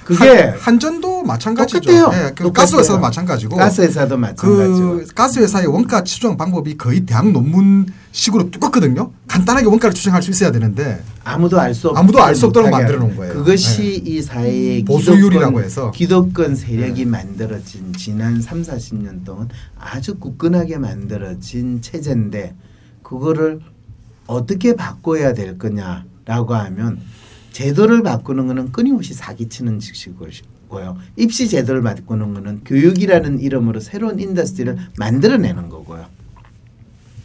그게 한전도 마찬가지죠. 똑같아요. 네, 그 가스회사도 마찬가지고. 가스회사도 마찬가지고. 그 가스회사의 원가 추정 방법이 거의 대학 논문식으로 똑같거든요. 간단하게 원가를 추정할 수 있어야 되는데 아무도 알 수 없도록 만들어 놓은 거예요. 그것이 이 사회의 보수율이라고 해서 기득권 세력이 만들어진 지난 3, 40년 동안 아주 굳건하게 만들어진 체제인데 그거를 어떻게 바꿔야 될 거냐라고 하면 제도를 바꾸는 거는 끊임없이 사기치는 짓이고요. 입시 제도를 바꾸는 거는 교육이라는 이름으로 새로운 인더스트리를 만들어내는 거고요.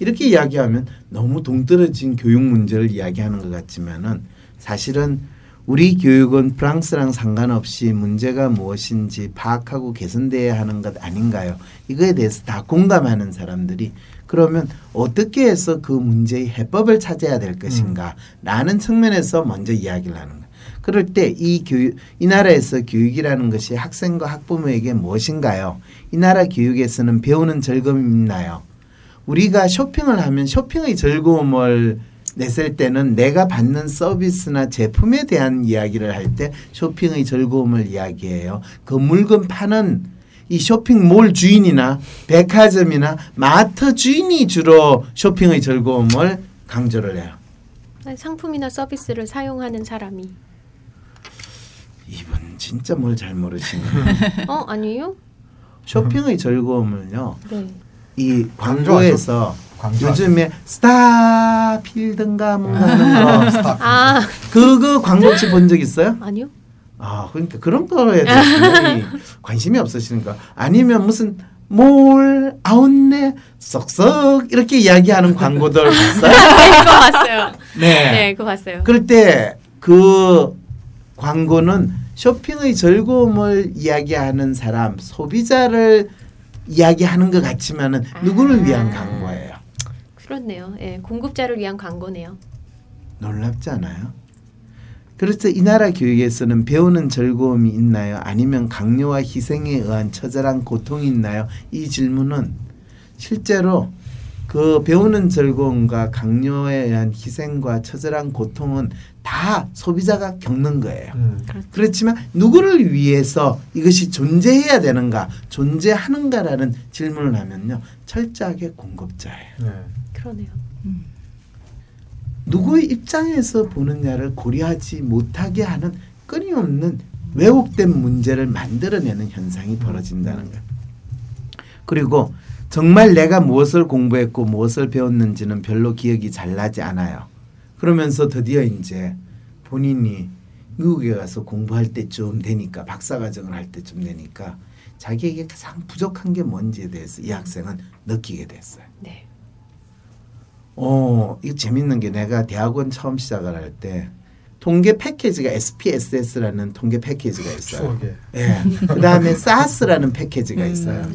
이렇게 이야기하면 너무 동떨어진 교육 문제를 이야기하는 것 같지만은 사실은 우리 교육은 프랑스랑 상관없이 문제가 무엇인지 파악하고 개선돼야 하는 것 아닌가요? 이거에 대해서 다 공감하는 사람들이 그러면 어떻게 해서 그 문제의 해법을 찾아야 될 것인가 라는 측면에서 먼저 이야기를 하는 거예요. 그럴 때 이 나라에서 교육이라는 것이 학생과 학부모에게 무엇인가요? 이 나라 교육에서는 배우는 즐거움이 있나요? 우리가 쇼핑을 하면 쇼핑의 즐거움을 냈을 때는 내가 받는 서비스나 제품에 대한 이야기를 할 때 쇼핑의 즐거움을 이야기해요. 그 물건 파는 이 쇼핑몰 주인이나 백화점이나 마트 주인이 주로 쇼핑의 즐거움을 강조를 해요. 상품이나 서비스를 사용하는 사람이. 이분 진짜 뭘 잘 모르시네요. 아니에요? 쇼핑의 즐거움을요. 네. 이 광고에서 요즘에 스타필드인가 뭔가 하는 거. 그거 광고 혹시 본 적 있어요? 아니요. 그러니까 그런 거에 대해서 관심이 없으시니까 아니면 무슨 몰 아웃렛 썩썩 이렇게 이야기하는 광고들 봤어요? 네, 그거 봤어요. 네, 그거 봤어요. 그럴 때 그 광고는 쇼핑의 즐거움을 이야기하는 사람, 소비자를 이야기하는 것 같지만은 누구를 위한 광고예요? 그렇네요. 예, 공급자를 위한 광고네요. 놀랍지 않아요? 그래서 이 나라 교육에서는 배우는 즐거움이 있나요? 아니면 강요와 희생에 의한 처절한 고통이 있나요? 이 질문은 실제로 그 배우는 즐거움과 강요에 의한 희생과 처절한 고통은 다 소비자가 겪는 거예요. 그렇지만 누구를 위해서 이것이 존재해야 되는가, 존재하는가라는 질문을 하면요. 철저하게 공급자예요. 네. 그러네요. 누구의 입장에서 보느냐를 고려하지 못하게 하는 끊임없는 왜곡된 문제를 만들어내는 현상이 벌어진다는 거예요. 그리고 정말 내가 무엇을 공부했고 무엇을 배웠는지는 별로 기억이 잘 나지 않아요. 그러면서 드디어 이제 본인이 미국에 가서 공부할 때쯤 되니까 박사과정을 할 때쯤 되니까 자기에게 가장 부족한 게 뭔지에 대해서 이 학생은 느끼게 됐어요. 네. 이거 재밌는 게 내가 대학원 처음 시작을 할 때 통계 패키지가 SPSS라는 통계 패키지가 있어요. 예. 그다음에 SAS라는 패키지가 있어요.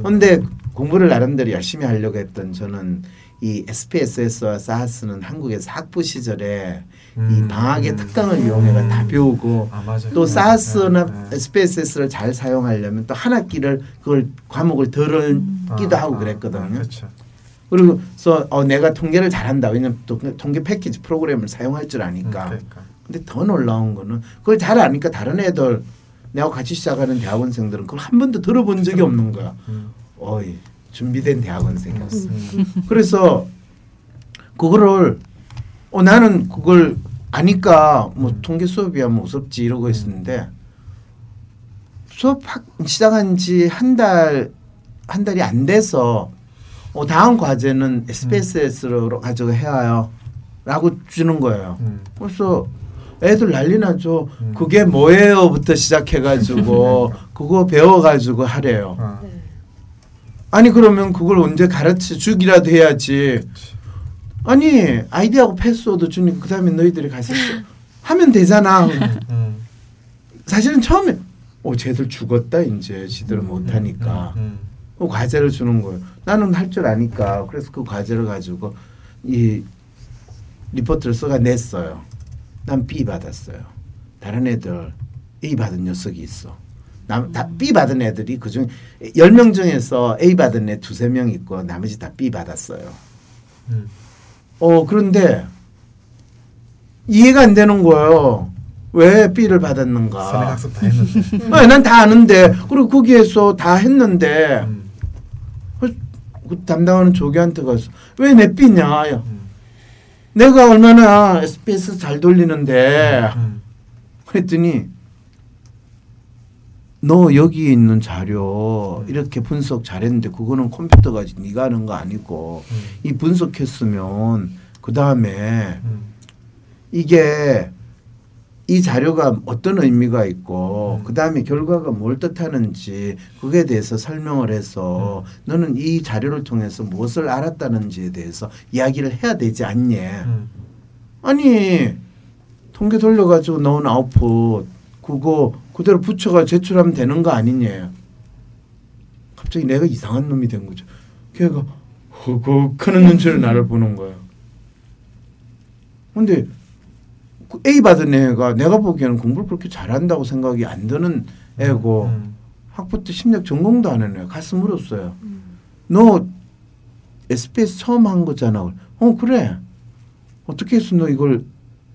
그런데 공부를 나름대로 열심히 하려고 했던 저는 이 SPSS와 SAS는 한국에서 학부 시절에 이 방학의 특강을 이용해서 다 배우고 또 SAS나 SPSS를 잘 사용하려면 또 한 학기를 그걸 과목을 덜기도 하고 그랬거든요. 그렇죠. 그래서 내가 통계를 잘한다. 왜냐하면 통계 패키지 프로그램을 사용할 줄 아니까. 그러니까. 근데 더 놀라운 거는 그걸 잘 아니까 다른 애들 내가 같이 시작하는 대학원생들은 그걸 한 번도 들어본 적이 없는 거야. 준비된 대학원생이었어. 그래서 그거를 나는 그걸 아니까 뭐 통계 수업이야 뭐 무섭지 이러고 있었는데 수업 시작한 지 한 달이 안 돼서 다음 과제는 SPSS로 가지고 해와요 라고 주는 거예요. 그래서 애들 난리 나죠. 그게 뭐예요?부터 시작해가지고 그거 배워가지고 하래요. 아니 그러면 그걸 언제 가르쳐 주기라도 해야지. 아니 아이디하고 패스워드 주니까 그 다음에 너희들이 가서 하면 되잖아. 사실은 처음에 쟤들 죽었다 이제 지들은 못하니까 과제를 주는 거예요. 나는 할 줄 아니까 그래서 그 과제를 가지고 이 리포트를 써냈어요. 난 B 받았어요. 다른 애들 A 받은 녀석이 있어. 다 B 받은 애들이 그중 10명 중에서 A 받은 애 2-3명 있고 나머지 다 B 받았어요. 그런데 이해가 안 되는 거예요. 왜 B를 받았는가? 선행학습 다 했는데. 난 다 아는데 그리고 거기에서 다 했는데 그 담당하는 조교한테 가서 왜 내 B냐? 내가 얼마나 SBS 잘 돌리는데 그랬더니 너 여기 있는 자료 이렇게 분석 잘했는데 그거는 컴퓨터가 네가 하는 거 아니고 이 분석했으면 그 다음에 이게 이 자료가 어떤 의미가 있고 그 다음에 결과가 뭘 뜻하는지 그거에 대해서 설명을 해서 너는 이 자료를 통해서 무엇을 알았다는지에 대해서 이야기를 해야 되지 않니? 아니 통계 돌려가지고 넣은 아웃풋 그거 그대로 붙여가 제출하면 되는 거 아니냐? 갑자기 내가 이상한 놈이 된 거죠. 걔가 허걱하는 눈치로 나를 보는 거야. 근데 A 받은 애가 내가 보기에는 공부를 그렇게 잘한다고 생각이 안 드는 애고 학부 때 심리학 전공도 안 하는 애. 가서 물었어요. 너 SBS 처음 한 거잖아. 그래. 어떻게 해서 너 이걸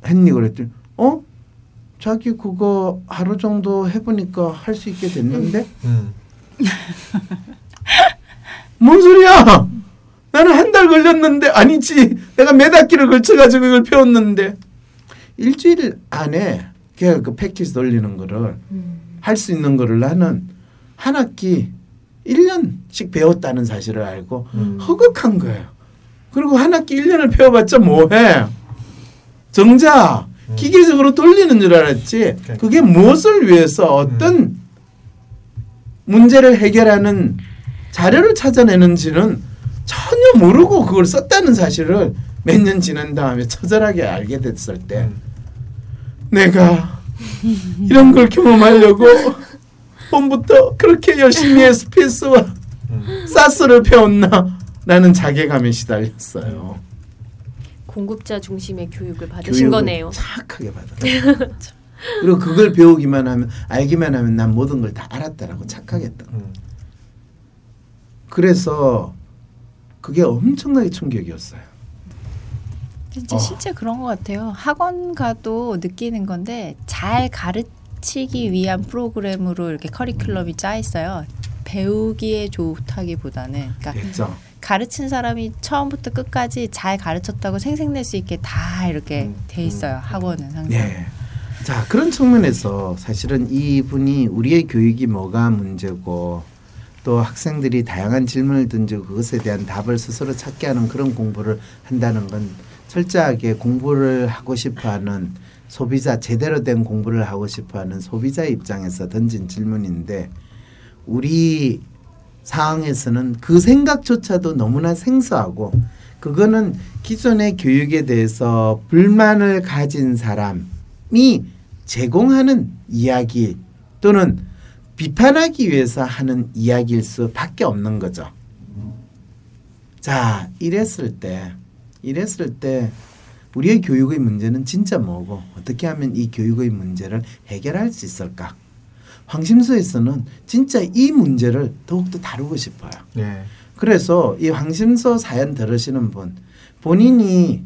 했니? 그랬더니 자기 그거 하루 정도 해보니까 할 수 있게 됐는데? 뭔 소리야? 나는 한 달 걸렸는데 아니지. 내가 몇 학기를 걸쳐가지고 이걸 배웠는데 일주일 안에 걔가 그 패키지 돌리는 거를 할 수 있는 거를 나는 한 학기 1년씩 배웠다는 사실을 알고 허걱한 거예요. 그리고 한 학기 1년을 배워봤자 뭐해? 정작 기계적으로 돌리는 줄 알았지. 그게 무엇을 위해서 어떤 문제를 해결하는 자료를 찾아내는지는 전혀 모르고 그걸 썼다는 사실을 몇 년 지난 다음에 처절하게 알게 됐을 때 내가 이런 걸 경험하려고 봄부터 그렇게 열심히 SPS와 사스를 배웠나 라는 자괴감에 시달렸어요. 공급자 중심의 교육을 받으신 거네요. 착하게 받았어요. 그리고 그걸 배우기만 하면 알기만 하면 난 모든 걸 다 알았다라고 착각했던 거예요. 그래서 그게 엄청나게 충격이었어요. 진짜 실제 그런 것 같아요. 학원 가도 느끼는 건데 잘 가르치기 위한 프로그램으로 이렇게 커리큘럼이 짜 있어요. 배우기에 좋다기보다는 그러니까 가르친 사람이 처음부터 끝까지 잘 가르쳤다고 생색낼 수 있게 다 이렇게 돼 있어요. 학원은 항상. 네. 자, 그런 측면에서 사실은 이분이 우리의 교육이 뭐가 문제고 또 학생들이 다양한 질문을 던지고 그것에 대한 답을 스스로 찾게 하는 그런 공부를 한다는 건 철저하게 공부를 하고 싶어하는 소비자, 제대로 된 공부를 하고 싶어하는 소비자 입장에서 던진 질문인데 우리 상황에서는 그 생각조차도 너무나 생소하고 그거는 기존의 교육에 대해서 불만을 가진 사람이 제공하는 이야기 또는 비판하기 위해서 하는 이야기일 수밖에 없는 거죠. 자, 이랬을 때 우리의 교육의 문제는 진짜 뭐고 어떻게 하면 이 교육의 문제를 해결할 수 있을까? 황심소에서는 진짜 이 문제를 더욱더 다루고 싶어요. 네. 그래서 이 황심소 사연 들으시는 분 본인이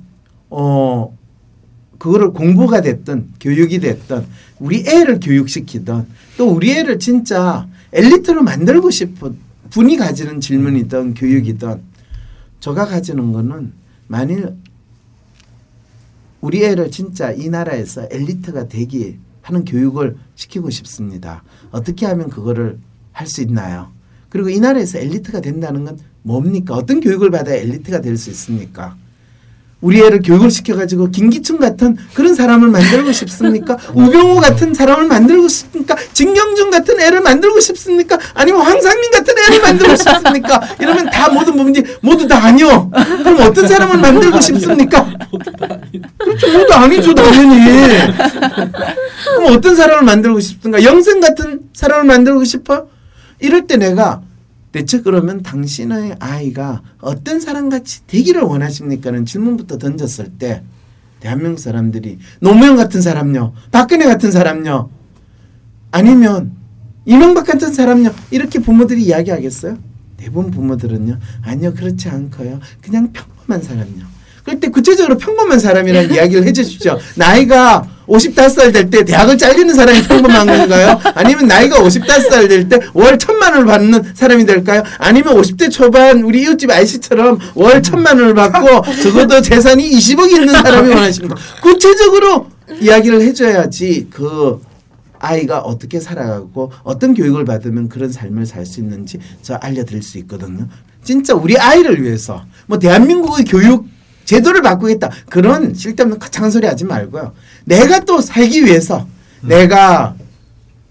그거를 공부가 됐든 교육이 됐든 우리 애를 교육시키든 또 우리 애를 진짜 엘리트로 만들고 싶은 분이 가지는 질문이든 교육이든 제가 가지는 거는 만일 우리 애를 진짜 이 나라에서 엘리트가 되기 하는 교육을 시키고 싶습니다. 어떻게 하면 그거를 할 수 있나요? 그리고 이 나라에서 엘리트가 된다는 건 뭡니까? 어떤 교육을 받아야 엘리트가 될 수 있습니까? 우리 애를 교육을 시켜가지고 김기춘 같은 그런 사람을 만들고 싶습니까? 우병우 같은 사람을 만들고 싶습니까? 진경준 같은 애를 만들고 싶습니까? 아니면 황상민 같은 애를 만들고 싶습니까? 이러면 다 모든 부분이 모두 다 아니요. 그럼 어떤 사람을 만들고 싶습니까? 그렇죠. 모두 아니죠 당연히. 그럼 어떤 사람을 만들고 싶습니까? 영생 같은 사람을 만들고 싶어? 이럴 때 내가 대체 그러면 당신의 아이가 어떤 사람같이 되기를 원하십니까? 는 질문부터 던졌을 때 대한민국 사람들이 노무현 같은 사람요, 박근혜 같은 사람요, 아니면 이명박 같은 사람요 이렇게 부모들이 이야기하겠어요? 대부분 부모들은요, 아니요 그렇지 않고요, 그냥 평범한 사람요. 그럴 때 구체적으로 평범한 사람이라는 이야기를 해주십시오. 나이가 55살 될 때 대학을 잘리는 사람이 평범한 건가요? 아니면 나이가 55살 될 때 월 1,000만 원을 받는 사람이 될까요? 아니면 50대 초반 우리 이웃집 아이씨처럼 월 1,000만 원을 받고 적어도 재산이 20억이 있는 사람이 원하시는 거. 구체적으로 이야기를 해줘야지 그 아이가 어떻게 살아가고 어떤 교육을 받으면 그런 삶을 살 수 있는지 저 알려드릴 수 있거든요. 진짜 우리 아이를 위해서 뭐 대한민국의 교육 제도를 바꾸겠다. 그런 쓸데없는 거창한 소리 하지 말고요. 내가 또 살기 위해서, 내가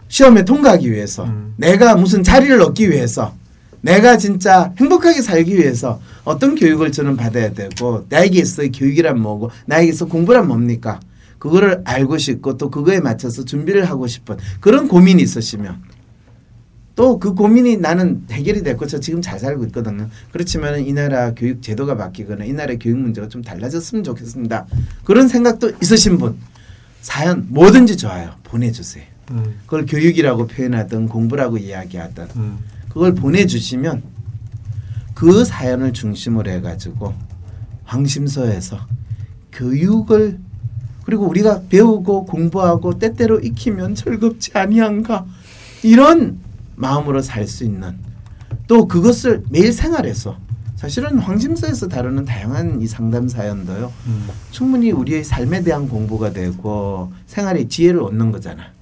시험에 통과하기 위해서, 내가 무슨 자리를 얻기 위해서, 내가 진짜 행복하게 살기 위해서 어떤 교육을 저는 받아야 되고, 나에게 있어의 교육이란 뭐고, 나에게 있어 공부란 뭡니까? 그거를 알고 싶고 또 그거에 맞춰서 준비를 하고 싶은 그런 고민이 있으시면 또 그 고민이 나는 해결이 됐고 저 지금 잘 살고 있거든요. 그렇지만 이 나라 교육 제도가 바뀌거나 이 나라의 교육 문제가 좀 달라졌으면 좋겠습니다. 그런 생각도 있으신 분 사연 뭐든지 좋아요. 보내주세요. 그걸 교육이라고 표현하든 공부라고 이야기하든 그걸 보내주시면 그 사연을 중심으로 해가지고 황심소에서 교육을 그리고 우리가 배우고 공부하고 때때로 익히면 즐겁지 아니한가 이런 마음으로 살 수 있는 또 그것을 매일 생활에서 사실은 황심소에서 다루는 다양한 이 상담 사연도요 충분히 우리의 삶에 대한 공부가 되고 생활의 지혜를 얻는 거잖아.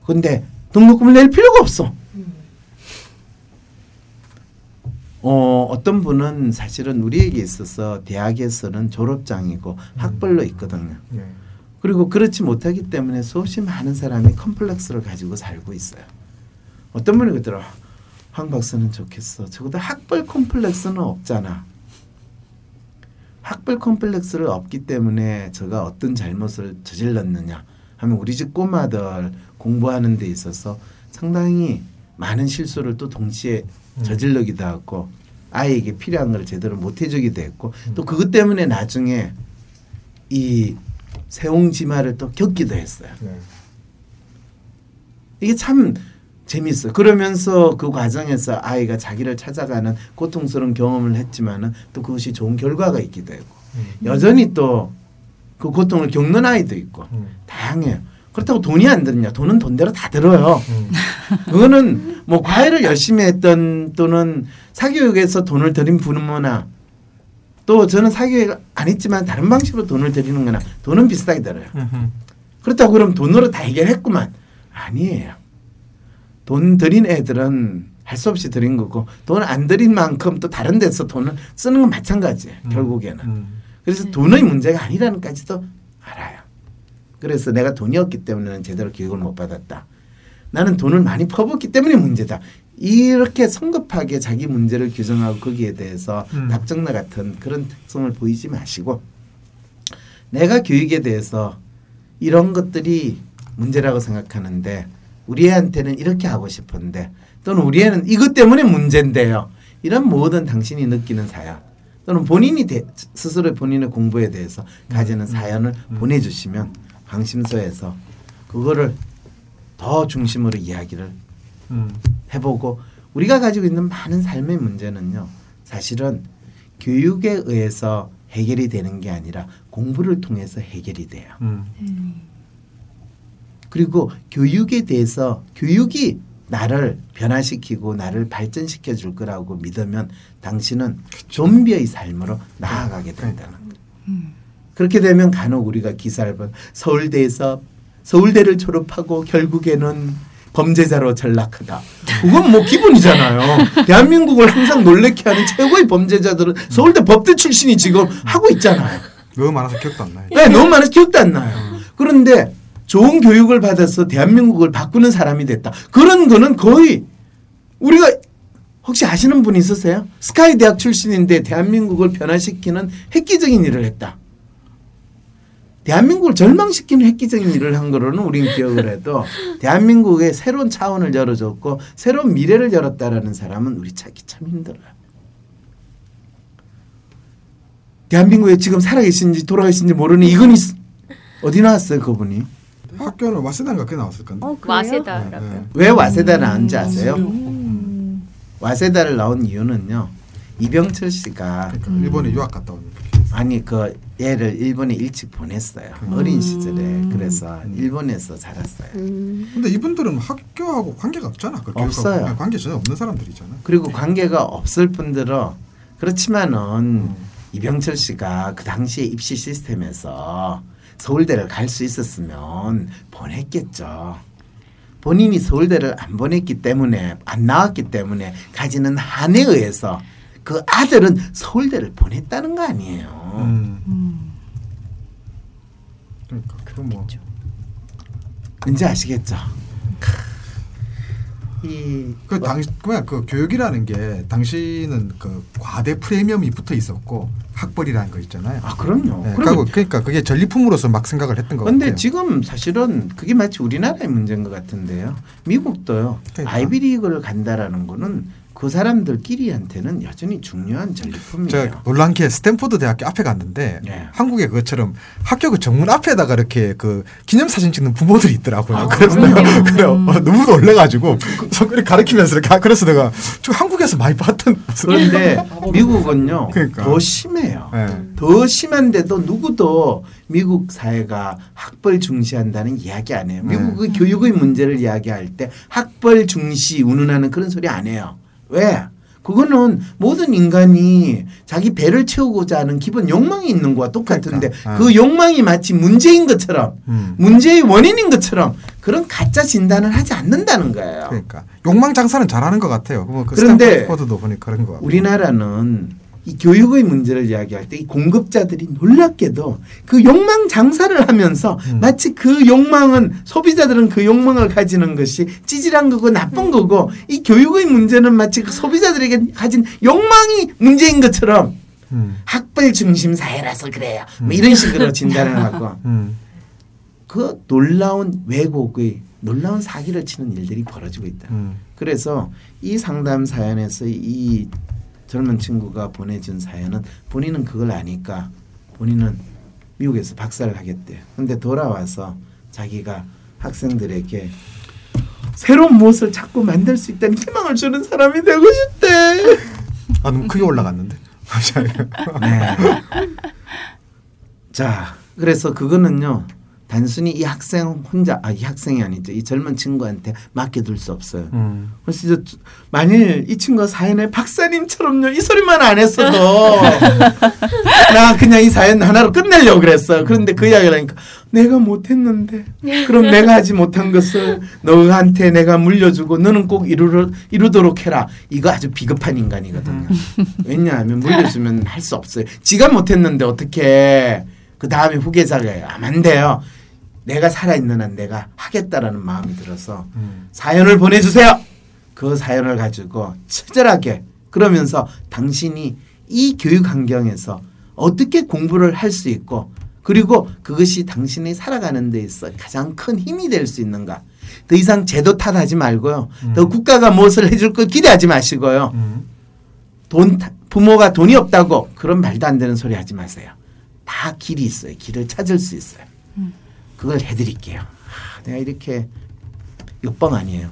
그런데 등록금을 낼 필요가 없어. 어떤 분은 사실은 우리에게 있어서 대학에서는 졸업장이고 학벌로 있거든요. 그리고 그렇지 못하기 때문에 수없이 많은 사람이 컴플렉스를 가지고 살고 있어요. 어떤 분이 그러더라. 황 박사는 좋겠어. 적어도 학벌 컴플렉스는 없잖아. 학벌 컴플렉스를 없기 때문에 제가 어떤 잘못을 저질렀느냐 하면 우리 집 꼬마들 공부하는 데 있어서 상당히 많은 실수를 또 동시에 저질러기도 하고 아이에게 필요한 걸 제대로 못 해주기도 했고 또 그것 때문에 나중에 이 세옹지마를 또 겪기도 했어요. 이게 참 재밌어요. 그러면서 그 과정에서 아이가 자기를 찾아가는 고통스러운 경험을 했지만은 또 그것이 좋은 결과가 있기도 하고 여전히 또 그 고통을 겪는 아이도 있고 다양해요. 그렇다고 돈이 안 드느냐? 돈은 돈대로 다 들어요. 그거는 뭐 과외를 열심히 했던 또는 사교육에서 돈을 들인 부모나 또 저는 사교육 안 했지만 다른 방식으로 돈을 들이는 거나 돈은 비슷하게 들어요. 그렇다고 그럼 돈으로 다 해결했구만. 아니에요. 돈 들인 애들은 할 수 없이 들인 거고 돈 안 들인 만큼 또 다른 데서 돈을 쓰는 건 마찬가지예요. 결국에는. 그래서 돈의 문제가 아니라는 까지도 알아요. 그래서 내가 돈이 없기 때문에 제대로 교육을 못 받았다. 나는 돈을 많이 퍼붓기 때문에 문제다. 이렇게 성급하게 자기 문제를 규정하고 거기에 대해서 답정나 같은 그런 특성을 보이지 마시고 내가 교육에 대해서 이런 것들이 문제라고 생각하는데 우리 애한테는 이렇게 하고 싶은데 또는 우리 애는 이것 때문에 문제인데요. 이런 모든 당신이 느끼는 사연 또는 본인이 스스로 본인의 공부에 대해서 가지는 사연을 보내주시면 황심소에서 그거를 더 중심으로 이야기를 해보고 우리가 가지고 있는 많은 삶의 문제는요. 사실은 교육에 의해서 해결이 되는 게 아니라 공부를 통해서 해결이 돼요. 그리고 교육에 대해서 교육이 나를 변화시키고 나를 발전시켜 줄 거라고 믿으면 당신은 좀비의 삶으로 나아가게 된다는 거예요. 그렇게 되면 간혹 우리가 기사를 본 서울대에서 서울대를 졸업하고 결국에는 범죄자로 전락하다. 그건 뭐 기본이잖아요. 대한민국을 항상 놀래게 하는 최고의 범죄자들은 서울대 법대 출신이 지금 하고 있잖아요. 너무 많아서 기억도 안 나요. 네, 너무 많아서 기억도 안 나요. 그런데 좋은 교육을 받아서 대한민국을 바꾸는 사람이 됐다. 그런 거는 거의 우리가 혹시 아시는 분 있으세요? 스카이 대학 출신인데 대한민국을 변화시키는 획기적인 일을 했다. 대한민국을 절망시키는 획기적인 일을 한 거로는 우리는 기억을 해도 대한민국의 새로운 차원을 열어줬고 새로운 미래를 열었다라는 사람은 우리 찾기 참 힘들어요. 대한민국에 지금 살아계신지 돌아가신지 모르는 이건희 어디 나왔어요 그분이? 학교는 와세다인가 그게 나왔을 건데. 와세다라고요. 왜 와세다 나왔는지 아세요? 와세다를 나온 이유는요. 이병철 씨가 그러니까 일본에 유학 갔다 온. 아니 그 얘를 일본에 일찍 보냈어요. 어린 시절에. 그래서 일본에서 자랐어요. 근데 이분들은 학교하고 관계가 없잖아. 그 없어요. 관계 전혀 없는 사람들이잖아. 그리고 관계가 없을 뿐더러 그렇지만은 이병철 씨가 그 당시에 입시 시스템에서 서울대를 갈 수 있었으면 보냈겠죠. 본인이 서울대를 안 보냈기 때문에 안 나왔기 때문에 가지는 한에 의해서 그 아들은 서울대를 보냈다는 거 아니에요. 그러니까 그럼 뭐 뭔지 아시겠죠? 그 교육이라는 게 당시는 그 과대 프리미엄이 붙어 있었고 학벌이라는 거 있잖아요. 아 그럼요. 네, 그러니까 그게 전리품으로서 막 생각을 했던 것 같아요. 그런데 지금 사실은 그게 마치 우리나라의 문제인 것 같은데요. 미국도요. 그러니까. 아이비리그를 간다라는 거는 그 사람들끼리한테는 여전히 중요한 전리품이에요. 제가 놀란 게 스탠포드 대학교 앞에 갔는데 네. 한국의 그것처럼 학교 그 정문 앞에다가 이렇게 그 기념사진 찍는 부모들이 있더라고요. 아, 그래서 내가 너무 놀래가지고 손가락 가리키면서 이렇게 그래서 내가 저 한국에서 많이 봤던 그런데 미국은요. 그러니까. 더 심해요. 네. 더 심한데도 누구도 미국 사회가 학벌 중시한다는 이야기 안 해요. 미국의 교육의 문제를 이야기할 때 학벌 중시 운운하는 그런 소리 안 해요. 왜? 그거는 모든 인간이 자기 배를 채우고자 하는 기본 욕망이 있는 거와 똑같은데 그러니까. 그 욕망이 마치 문제인 것처럼 문제의 원인인 것처럼 그런 가짜 진단을 하지 않는다는 거예요. 그러니까 욕망 장사는 잘하는 것 같아요. 그 그런데 스탠포드도 보니까 그런 것 같고. 우리나라는 이 교육의 문제를 이야기할 때 이 공급자들이 놀랍게도 그 욕망 장사를 하면서 마치 그 욕망은 소비자들은 그 욕망을 가지는 것이 찌질한 거고 나쁜 거고 이 교육의 문제는 마치 그 소비자들에게 가진 욕망이 문제인 것처럼 학벌 중심 사회라서 그래요. 뭐 이런 식으로 진단을 하고 그 놀라운 왜곡의 놀라운 사기를 치는 일들이 벌어지고 있다. 그래서 이 상담 사연에서 이 젊은 친구가 보내준 사연은 본인은 그걸 아니까 본인은 미국에서 박사를 하겠대요. 근데 돌아와서 자기가 학생들에게 새로운 무엇을 자꾸 만들 수 있다는 희망을 주는 사람이 되고 싶대. 아 너무 크게 올라갔는데. 네. 자, 그래서 그거는요. 단순히 이 학생 혼자 이 학생이 아니죠. 이 젊은 친구한테 맡겨둘 수 없어요. 그래서 만일 이 친구가 사연에 박사님처럼요. 이 소리만 안 했어도 나 그냥 이 사연 하나로 끝내려고 그랬어요. 그런데 그 이야기를 하니까 내가 못했는데 그럼 내가 하지 못한 것을 너한테 내가 물려주고 너는 꼭 이루도록 해라. 이거 아주 비겁한 인간이거든요. 왜냐하면 물려주면 할 수 없어요. 지가 못했는데 어떻게 그 다음에 후계자가 안 돼요. 내가 살아있는 한 내가 하겠다라는 마음이 들어서 사연을 보내주세요. 그 사연을 가지고 처절하게 그러면서 당신이 이 교육 환경에서 어떻게 공부를 할 수 있고 그리고 그것이 당신이 살아가는 데 있어 가장 큰 힘이 될 수 있는가. 더 이상 제도 탓하지 말고요. 더 국가가 무엇을 해줄 걸 기대하지 마시고요. 부모가 돈이 없다고 그런 말도 안 되는 소리 하지 마세요. 다 길이 있어요. 길을 찾을 수 있어요. 그걸 해드릴게요. 내가 이렇게 역방 아니에요.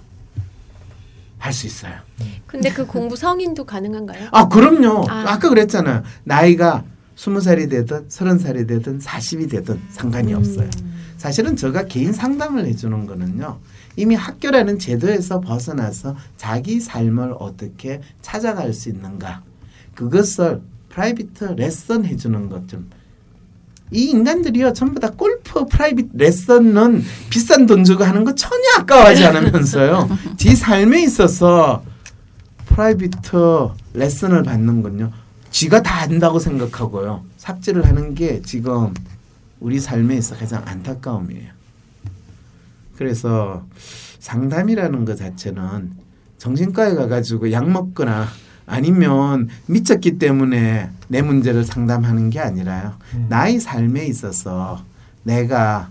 할 수 있어요. 근데 그 공부 성인도 가능한가요? 아 그럼요. 아까 그랬잖아요. 나이가 20살이 되든 30살이 되든 40이 되든 상관이 없어요. 사실은 제가 개인 상담을 해주는 거는요. 이미 학교라는 제도에서 벗어나서 자기 삶을 어떻게 찾아갈 수 있는가. 그것을 프라이빗 레슨 해주는 것 좀. 이 인간들이요 전부 다 골프 프라이빗 레슨은 비싼 돈 주고 하는 거 전혀 아까워하지 않으면서요. 지 삶에 있어서 프라이빗 레슨을 받는 건요. 지가 다 안다고 생각하고요. 삽질을 하는 게 지금 우리 삶에 있어 가장 안타까움이에요. 그래서 상담이라는 것 자체는 정신과에 가가지고 약 먹거나 아니면 미쳤기 때문에 내 문제를 상담하는 게 아니라요. 나의 삶에 있어서 내가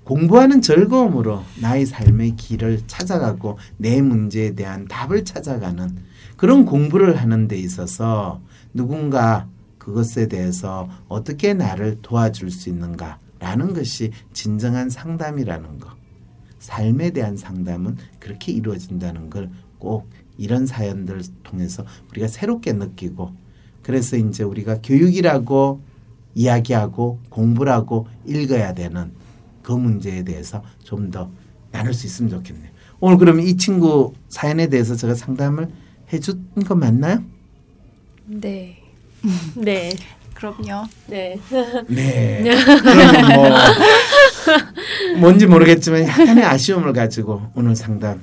공부하는 즐거움으로 나의 삶의 길을 찾아가고 내 문제에 대한 답을 찾아가는 그런 공부를 하는 데 있어서 누군가 그것에 대해서 어떻게 나를 도와줄 수 있는가 라는 것이 진정한 상담이라는 거. 삶에 대한 상담은 그렇게 이루어진다는 걸 꼭 이런 사연들을 통해서 우리가 새롭게 느끼고, 그래서 이제 우리가 교육이라고 이야기하고 공부라고 읽어야 되는 그 문제에 대해서 좀 더 나눌 수 있으면 좋겠네요. 오늘 그러면 이 친구 사연에 대해서 제가 상담을 해준 거 맞나요? 네. 네. 그럼요. 네. 네. 그러면 뭐 뭔지 모르겠지만 약간의 아쉬움을 가지고 오늘 상담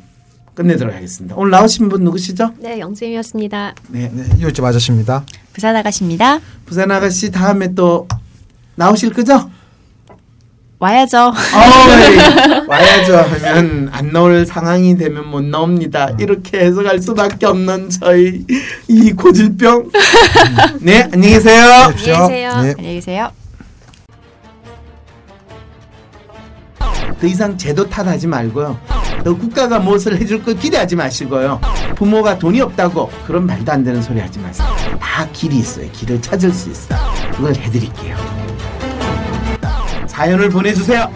끝내도록 하겠습니다. 오늘 나오신 분 누구시죠? 네, 영쌤이었습니다. 네. 네, 이웃집 아저씨입니다. 부산 아가씨입니다. 부산 아가씨 다음에 또 나오실 거죠? 와야죠. 와야죠 하면 안 나올 상황이 되면 못 나옵니다. 이렇게 해석할 수밖에 없는 저희 이 고질병. 네, 안녕히 계세요. 안녕히 계세요. 네. 안녕히 계세요. 더 이상 제도 탓하지 말고요. 또 국가가 무엇을 해줄 거 기대하지 마시고요. 부모가 돈이 없다고 그런 말도 안 되는 소리 하지 마세요. 다 길이 있어요. 길을 찾을 수 있어요. 그걸 해드릴게요. 사연을 보내주세요.